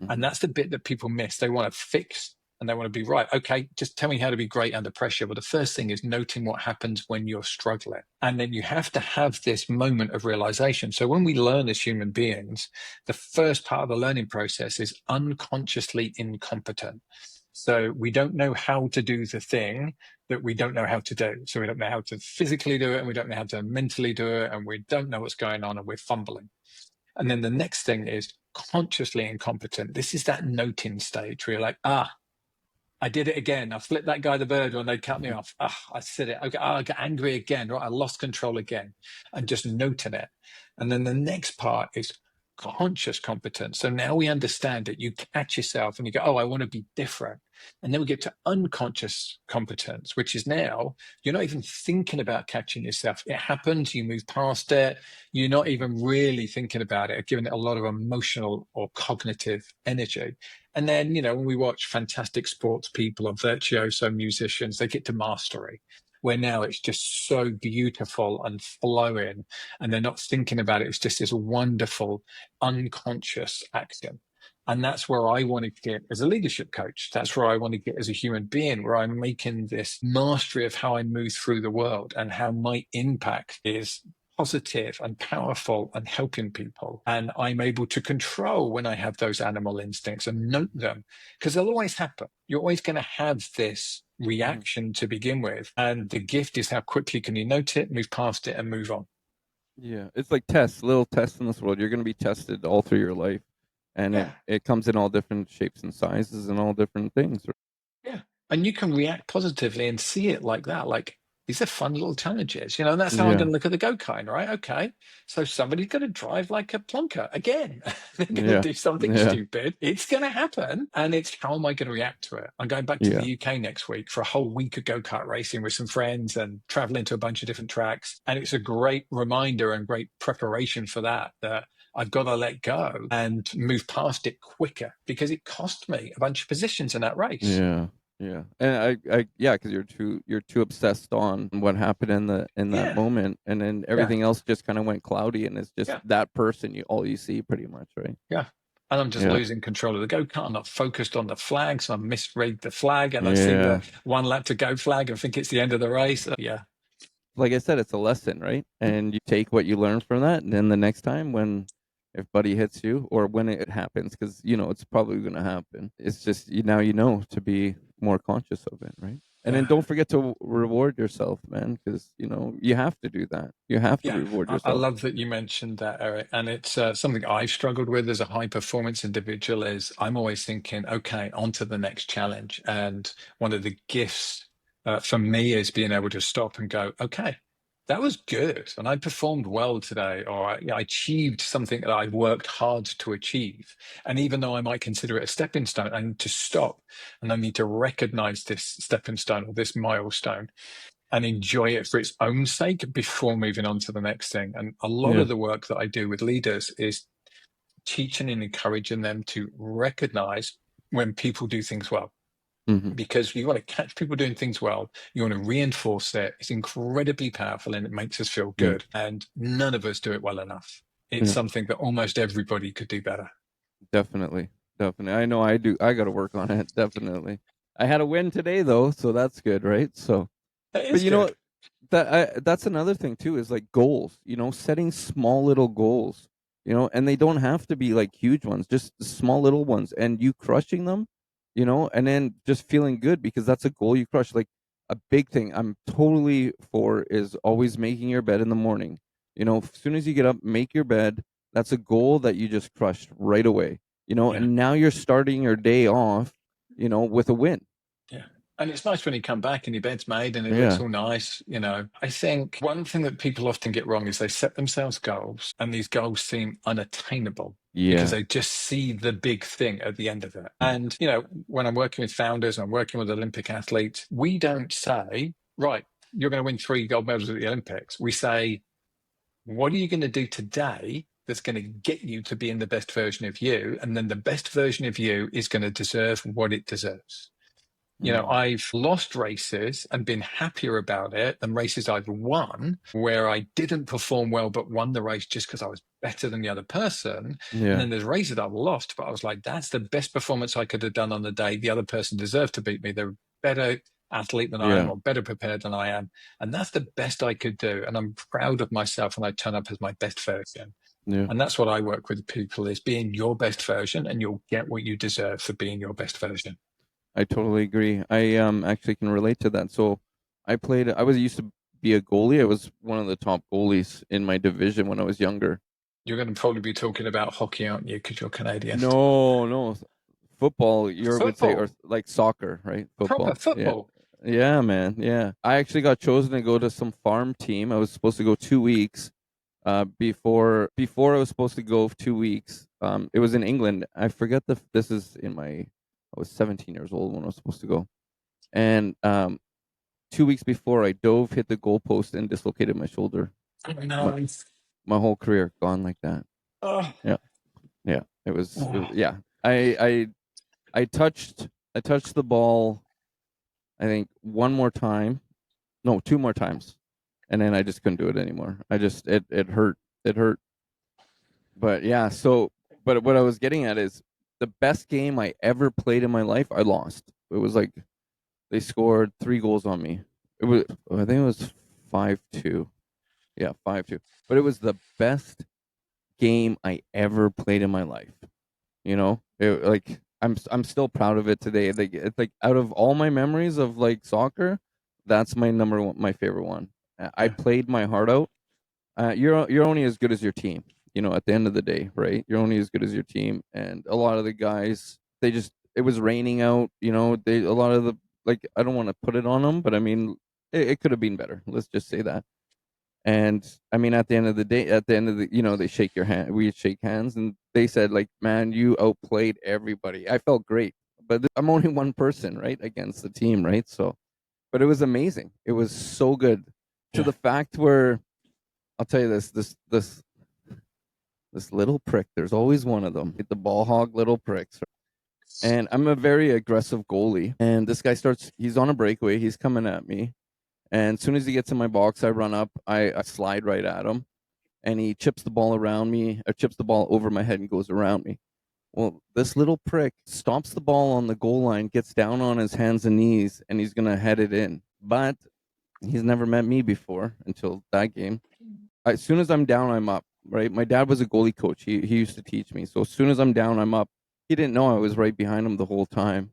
And that's the bit that people miss. They want to fix and they want to be right. Okay, just tell me how to be great under pressure. But the first thing is noting what happens when you're struggling. And then you have to have this moment of realization. So when we learn as human beings, the first part of the learning process is unconsciously incompetent. So we don't know how to do the thing that we don't know how to do. So we don't know how to physically do it and we don't know how to mentally do it and we don't know what's going on and we're fumbling. And then the next thing is consciously incompetent. This is that noting stage where you're like, I did it again. I flipped that guy the bird when they cut me off. I said it. I got angry again. Right? I lost control again. And just noting it. And then the next part is conscious competence. So now we understand it. You catch yourself and you go, I want to be different. And then we get to unconscious competence, which is now you're not even thinking about catching yourself. It happens. You move past it. You're not even really thinking about it, giving it a lot of emotional or cognitive energy. And then, when we watch fantastic sports people or virtuoso musicians, they get to mastery, where now it's just so beautiful and flowing, and they're not thinking about it. It's just this wonderful, unconscious action. And that's where I want to get as a leadership coach. That's where I want to get as a human being, where I'm making this mastery of how I move through the world and how my impact is positive and powerful and helping people. And I'm able to control when I have those animal instincts and note them because they'll always happen. You're always going to have this reaction to begin with. And the gift is how quickly can you note it, move past it and move on. Yeah. It's like little tests in this world. You're going to be tested all through your life. And it comes in all different shapes and sizes and all different things. Yeah. And you can react positively and see it like that. Like, these are fun little challenges, and that's how I'm going to look at the go-kart, right? Okay, so somebody's going to drive like a plonker again. They're going to do something stupid. It's going to happen. And it's how am I going to react to it? I'm going back to the UK next week for a whole week of go-kart racing with some friends and traveling to a bunch of different tracks. And it's a great reminder and great preparation for that I've got to let go and move past it quicker because it cost me a bunch of positions in that race. Yeah. Yeah, and because you're too obsessed on what happened in that moment, and then everything else just kind of went cloudy, and it's just that person all you see pretty much, right? Yeah, and I'm just losing control of the go-kart. I'm not focused on the flag, so I misread the flag, and I see the 1 lap to go flag and think it's the end of the race. Like I said, it's a lesson, right? And you take what you learn from that, and then the next time if buddy hits you or when it happens, because it's probably going to happen. It's just to be more conscious of it, right? And then don't forget to reward yourself, man, because you have to do that. You have to reward yourself. I love that you mentioned that, Eric, and it's something I've struggled with as a high performance individual. Is I'm always thinking, okay, on to the next challenge. And one of the gifts for me is being able to stop and go, okay, that was good, and I performed well today, or I achieved something that I worked hard to achieve. And even though I might consider it a stepping stone, I need to stop and I need to recognize this stepping stone or this milestone and enjoy it for its own sake before moving on to the next thing. And a lot Yeah. of the work that I do with leaders is teaching and encouraging them to recognize when people do things well. Hmm. Because you want to catch people doing things well, you want to reinforce it. It's incredibly powerful and it makes us feel Yeah. good. And none of us do it well enough. It's Yeah. something that almost everybody could do better. Definitely. Definitely. I know I do. I got to work on it. Definitely. I had a win today though, so that's good, right? So, It but is you know, good. that's another thing too, is like goals, setting small little goals, and they don't have to be like huge ones, just small little ones, and you crushing them, and then just feeling good because that's a goal you crush. Like a big thing I'm totally for is always making your bed in the morning. As soon as you get up, make your bed. That's a goal that you just crushed right away, Yeah. and now you're starting your day off, with a win. Yeah. And it's nice when you come back and your bed's made and it looks Yeah. all nice. I think one thing that people often get wrong is they set themselves goals and these goals seem unattainable because Yeah. they just see the big thing at the end of it. And, when I'm working with founders and I'm working with Olympic athletes, we don't say, right, you're going to win 3 gold medals at the Olympics. We say, what are you going to do today that's going to get you to being the best version of you? And then the best version of you is going to deserve what it deserves. Mhm. I've lost races and been happier about it than races I've won where I didn't perform well but won the race just because I was better than the other person. And Yeah. then there's races I've lost, but I was like, that's the best performance I could have done on the day. The other person deserved to beat me. They're a better athlete than I am Yeah. or better prepared than I am. And that's the best I could do. And I'm proud of myself when I turn up as my best version. Yeah. And that's what I work with people is being your best version and you'll get what you deserve for being your best version. I totally agree. I actually can relate to that. So I was used to be a goalie. I was one of the top goalies in my division when I was younger. You're going to probably be talking about hockey, aren't you? Because you're Canadian. No, no. Football, you would say, or Football, like soccer, right? proper Football. Yeah. football. Yeah, man. Yeah. I actually got chosen to go to some farm team. I was supposed to go 2 weeks before I was supposed to go 2 weeks. It was in England. I forget this is I was 17 years old when I was supposed to go. And 2 weeks before, I dove, hit the goalpost, and dislocated my shoulder. Oh, My nice. my whole career gone like that. Oh, Yeah, yeah. It was oh. yeah. I touched the ball. I think one more time, no, 2 more times, and then I just couldn't do it anymore. It hurt. It hurt. But yeah. But what I was getting at is the best game I ever played in my life, I lost. It was like they scored 3 goals on me. I think it was 5-2. Yeah, 5-2. But it was the best game I ever played in my life. Like I'm still proud of it today. Like it's like out of all my memories of like soccer, that's my number one, my favorite one. I Yeah. played my heart out. You're only as good as your team. At the end of the day, right? You're only as good as your team. And a lot of the guys, it was raining out. A lot of the, like, I don't want to put it on them, but I mean, it could have been better. Let's just say that. And I mean, at the end of the day, they shake your hand. We shake hands, and they said, like, "Man, you outplayed everybody." I felt great, but I'm only one person, right, against the team, right? So, but it was amazing. It was so good to Yeah. the fact where I'll tell you this little prick. There's always one of them, the ball hog little pricks. And I'm a very aggressive goalie, and this guy he's on a breakaway. He's coming at me, and as soon as he gets in my box, I run up. I slide right at him, and he chips the ball around me, or chips the ball over my head and goes around me. Well, this little prick stops the ball on the goal line, gets down on his hands and knees, and he's going to head it in. But he's never met me before until that game. As soon as I'm down, I'm up, right? My dad was a goalie coach. He used to teach me. So as soon as I'm down, I'm up. He didn't know I was right behind him the whole time.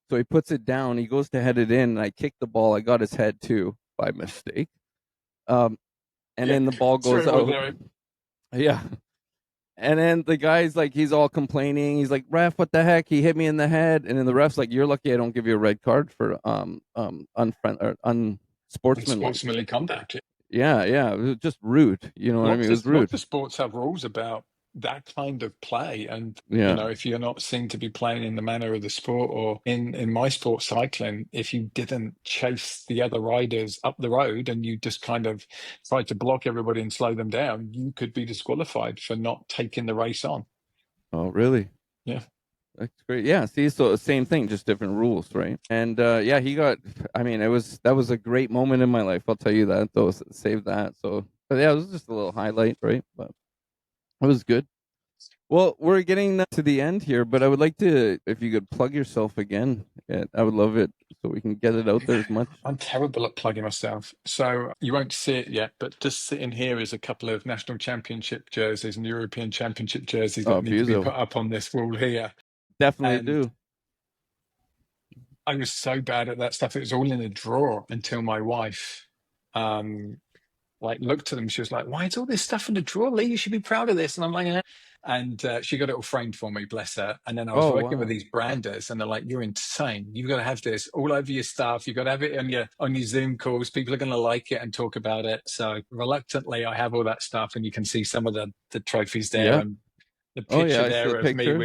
So he puts it down. He goes to head it in, and I kick the ball. I got his head too by mistake. And Yeah. then the ball It's goes very well out. known. Yeah. And then the guy's like, he's all complaining. He's like, "Ref, what the heck? He hit me in the head." And then the ref's like, "You're lucky I don't give you a red card for unsportsmanlike." Unsportsmanly conduct. Yeah, it was just rude. You know what I mean? It was Lots rude. of sports have rules about that kind of play, and Yeah. if you're not seen to be playing in the manner of the sport, or in my sport, cycling, if you didn't chase the other riders up the road and you just kind of tried to block everybody and slow them down, you could be disqualified for not taking the race on. Oh, really? Yeah. That's great. Yeah. See, so same thing, just different rules, right? And yeah, he got. I mean, that was a great moment in my life. I'll tell you that. Though, save that. So, but yeah, it was just a little highlight, right? But it was good. Well, we're getting to the end here, but I would like to, if you could plug yourself again, I would love it so we can get it out there as much. I'm terrible at plugging myself. So you won't see it yet, but just sitting here is a couple of national championship jerseys and European championship jerseys Oh, that need to be beautiful. put up on this wall here. Definitely And do. I was so bad at that stuff. It was all in a drawer until my wife looked at them. She was like, "Why is all this stuff in the drawer, Lee? You should be proud of this." And I'm like, eh. And she got it all framed for me, bless her. And then I was Oh, working with wow. these branders, and they're like, "You're insane. You've got to have this all over your stuff. You've got to have it on your Zoom calls. People are going to like it and talk about it." So reluctantly, I have all that stuff, and you can see some of the trophies there, Yeah. and the Oh, yeah. picture I see there the of me picture.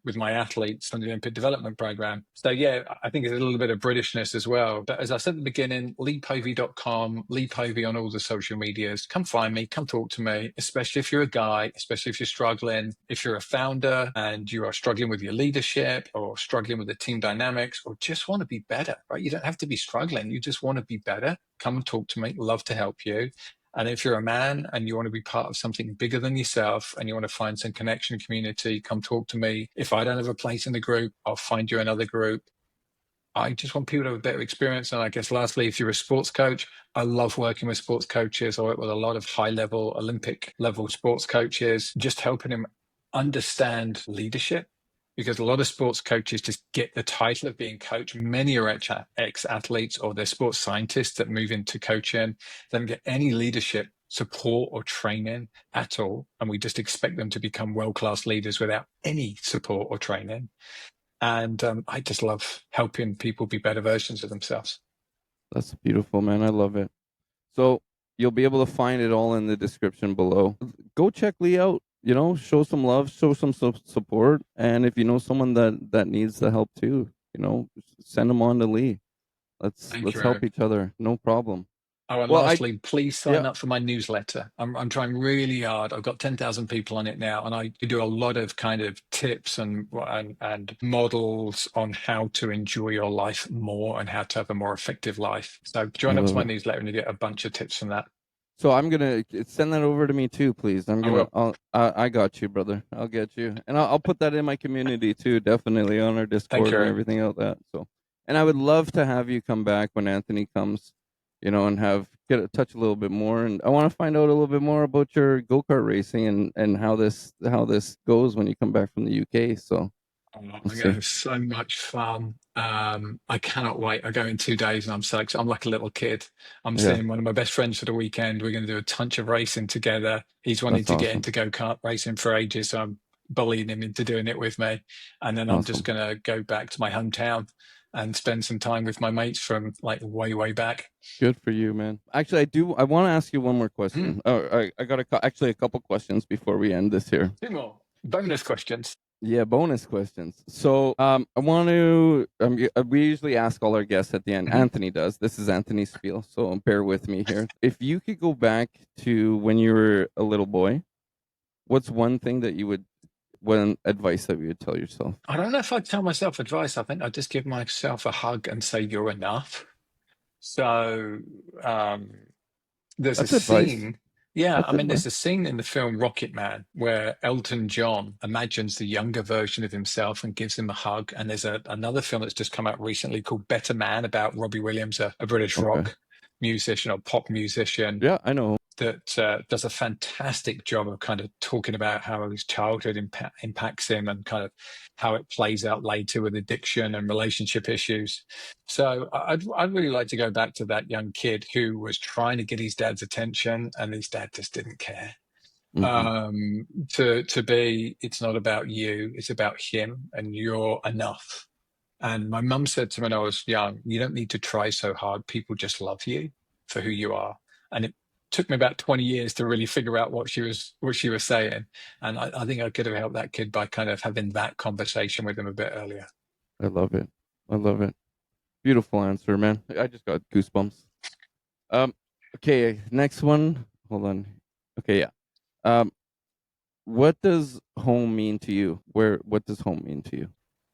with my athletes on the Olympic Development Program. So yeah, I think it's a little bit of Britishness as well. But as I said at the beginning, leepovey.com, Lee Povey on all the social medias. Come find me, come talk to me, especially if you're a guy, especially if you're struggling, if you're a founder and you are struggling with your leadership or struggling with the team dynamics or just want to be better, right? You don't have to be struggling. You just want to be better. Come and talk to me. Love to help you. And if you're a man and you want to be part of something bigger than yourself and you want to find some connection community, come talk to me. If I don't have a place in the group, I'll find you another group. I just want people to have a better experience. And I guess lastly, if you're a sports coach, I love working with sports coaches. I work with a lot of high level, Olympic level sports coaches, just helping them understand leadership. Because a lot of sports coaches just get the title of being coach. Many are ex-athletes or they're sports scientists that move into coaching. They don't get any leadership support or training at all. And we just expect them to become world-class leaders without any support or training. And I just love helping people be better versions of themselves. That's beautiful, man. I love it. So you'll be able to find it all in the description below. Go check Lee out. You know, show some love, show some support, and if you know someone that needs the help too, you know, send them on to Lee. Thank Let's you, help Eric. each other. No problem. Oh, and Well, lastly, please yeah. sign up for my newsletter. I'm trying really hard. I've got 10,000 people on it now, and I do a lot of kind of tips and models on how to enjoy your life more and how to have a more effective life. So I join up to love my it. newsletter and you get a bunch of tips from that. So I'm gonna send that over to me too, please. I will. I got you, brother. I'll get you, and I'll put that in my community too, definitely on our Thank Discord you, and Eric. everything like that. So, and I would love to have you come back when Anthony comes, you know, and get a touch a little bit more. And I want to find out a little bit more about your go-kart racing and how this goes when you come back from the UK. So I'm we'll going to see. have so much fun. I cannot wait. I go in 2 days and I'm so excited. I'm like a little kid. I'm Yeah, seeing one of my best friends for the weekend. We're going to do a bunch of racing together. He's wanting that's to get awesome. into go-kart racing for ages. So I'm bullying him into doing it with me. And then I'm just Awesome. going to go back to my hometown and spend some time with my mates from like way, way back. Good for you, man. Actually, I want to ask you one more Hmm. question. Oh, I got actually a couple questions before we end this here. Two more bonus questions. Yeah, bonus questions. So, I want to. We usually ask all our guests at the end. Mhm. Anthony does. This is Anthony's spiel, so bear with me here. If you could go back to when you were a little boy, what's one thing that you would, one advice that you would tell yourself? I don't know if I'd tell myself advice. I think I'd just give myself a hug and say, "You're enough." So um, there's a That's advice. scene. Yeah, That's I mean, advice. there's a scene in the film Rocket Man where Elton John imagines the younger version of himself and gives him a hug. And there's another film that's just come out recently called Better Man about Robbie Williams, a British Okay. rock musician or pop musician Yeah, I know. that does a fantastic job of kind of talking about how his childhood impacts him and kind of how it plays out later with addiction and relationship issues. So I'd really like to go back to that young kid who was trying to get his dad's attention and his dad just didn't care. Hmm. To be, it's not about you, it's about him and you're enough. And my mum said to me when I was young, you don't need to try so hard. People just love you for who you are. And it took me about 20 years to really figure out what she was saying. And I think I could have helped that kid by kind of having that conversation with him a bit earlier. I love it. I love it. Beautiful answer, man. I just got goosebumps. Okay, next one. Hold on. Okay, yeah. What does home mean to you? What does home mean to you?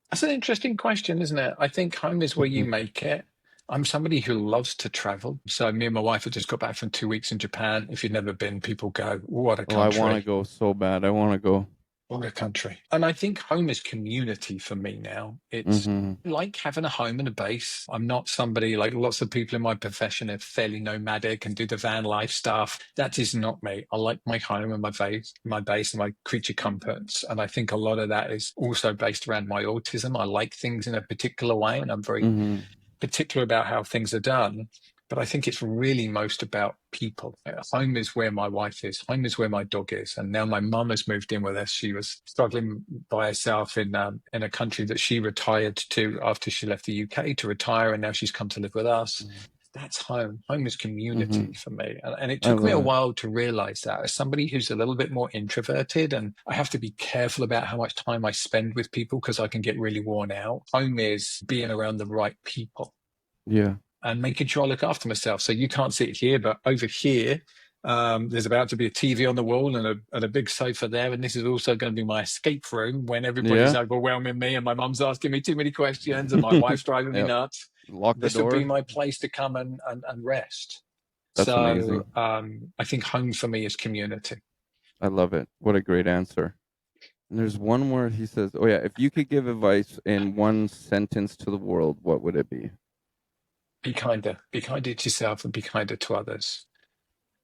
That's an interesting question, isn't it? I think home is where you make it. I'm somebody who loves to travel. So me and my wife have just got back from 2 weeks in Japan. If you've never been, people go, what a Oh, I want to country. go so bad. I want to go. What a country. And I think home is community for me now. It's like having a home and a base. I'm not somebody like lots of people in my profession are fairly nomadic and do the van life stuff. That is not me. I like my home and my base and my creature comforts. And I think a lot of that is also based around my autism. I like things in a particular way, and I'm very particular about how things are done. But I think it's really most about people. Home is where my wife is. Home is where my dog is. And now my mum has moved in with us. She was struggling by herself in a country that she retired to after she left the UK to retire, and now she's come to live with us. That's home. Home is community for me. And it took me a while to realize that as somebody who's a little bit more introverted, and I have to be careful about how much time I spend with people because I can get really worn out. Home is being around the right people. Yeah. And making sure I look after myself. So you can't see it here, but over here, there's about to be a TV on the wall and a big sofa there. And this is also going to be my escape room when everybody's overwhelming me and my mum's asking me too many questions and my wife's driving me nuts. Lock the This door. will be my place to come and rest. That's amazing. I think home for me is community. I love it. What a great answer. And there's one more. He says, oh yeah, if you could give advice in one sentence to the world, what would it be? Be kinder to yourself and be kinder to others.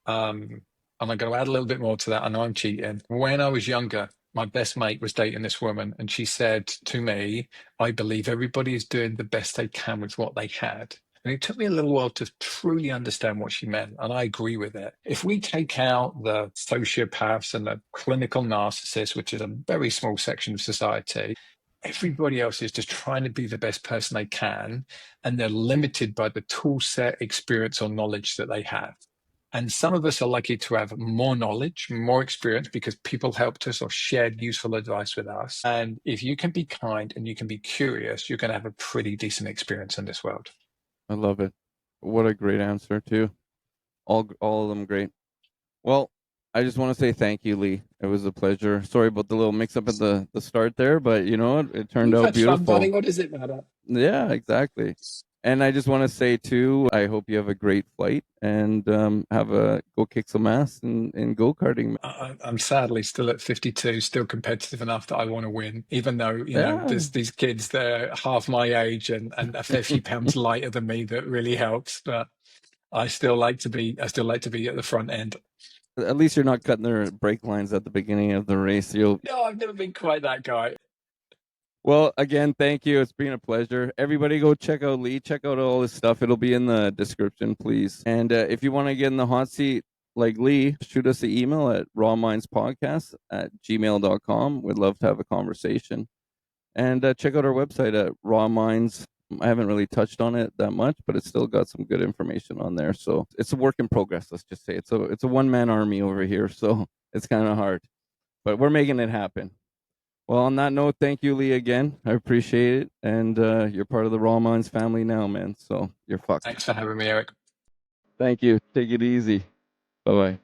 And I'm going to add a little bit more to that. I know I'm cheating. When I was younger, my best mate was dating this woman, and she said to me, I believe everybody is doing the best they can with what they had. And it took me a little while to truly understand what she meant. And I agree with it. If we take out the sociopaths and the clinical narcissists, which is a very small section of society, everybody else is just trying to be the best person they can. And they're limited by the tool set, experience, or knowledge that they have. And some of us are lucky to have more knowledge, more experience because people helped us or shared useful advice with us. And if you can be kind and you can be curious, you're going to have a pretty decent experience in this world. I love it. What a great answer too. All of them great. Well, I just want to say thank you, Lee. It was a pleasure. Sorry about the little mix up at the start there, but you know it turned out beautiful. Fun, buddy. What does it matter? Yeah, exactly. And I just want to say too, I hope you have a great flight and go kick some ass in go-karting. I'm sadly still at 52, still competitive enough that I want to win, even though you know there's these kids that are half my age and a fair few pounds lighter than me. That really helps, but I still like to be at the front end. At least you're not cutting their brake lines at the beginning of the race. No, I've never been quite that guy. Well, again, thank you. It's been a pleasure. Everybody go check out Lee. Check out all his stuff. It'll be in the description, please. And if you want to get in the hot seat like Lee, shoot us an email at rawmindspodcast@gmail.com. We'd love to have a conversation. And check out our website at Raw Minds. I haven't really touched on it that much, but it's still got some good information on there. So it's a work in progress, let's just say. It's a one-man army over here, so it's kind of hard. But we're making it happen. Well, on that note, thank you, Lee, again. I appreciate it. And you're part of the Raw Minds family now, man. So you're fucked. Thanks for having me, Eric. Thank you. Take it easy. Bye-bye.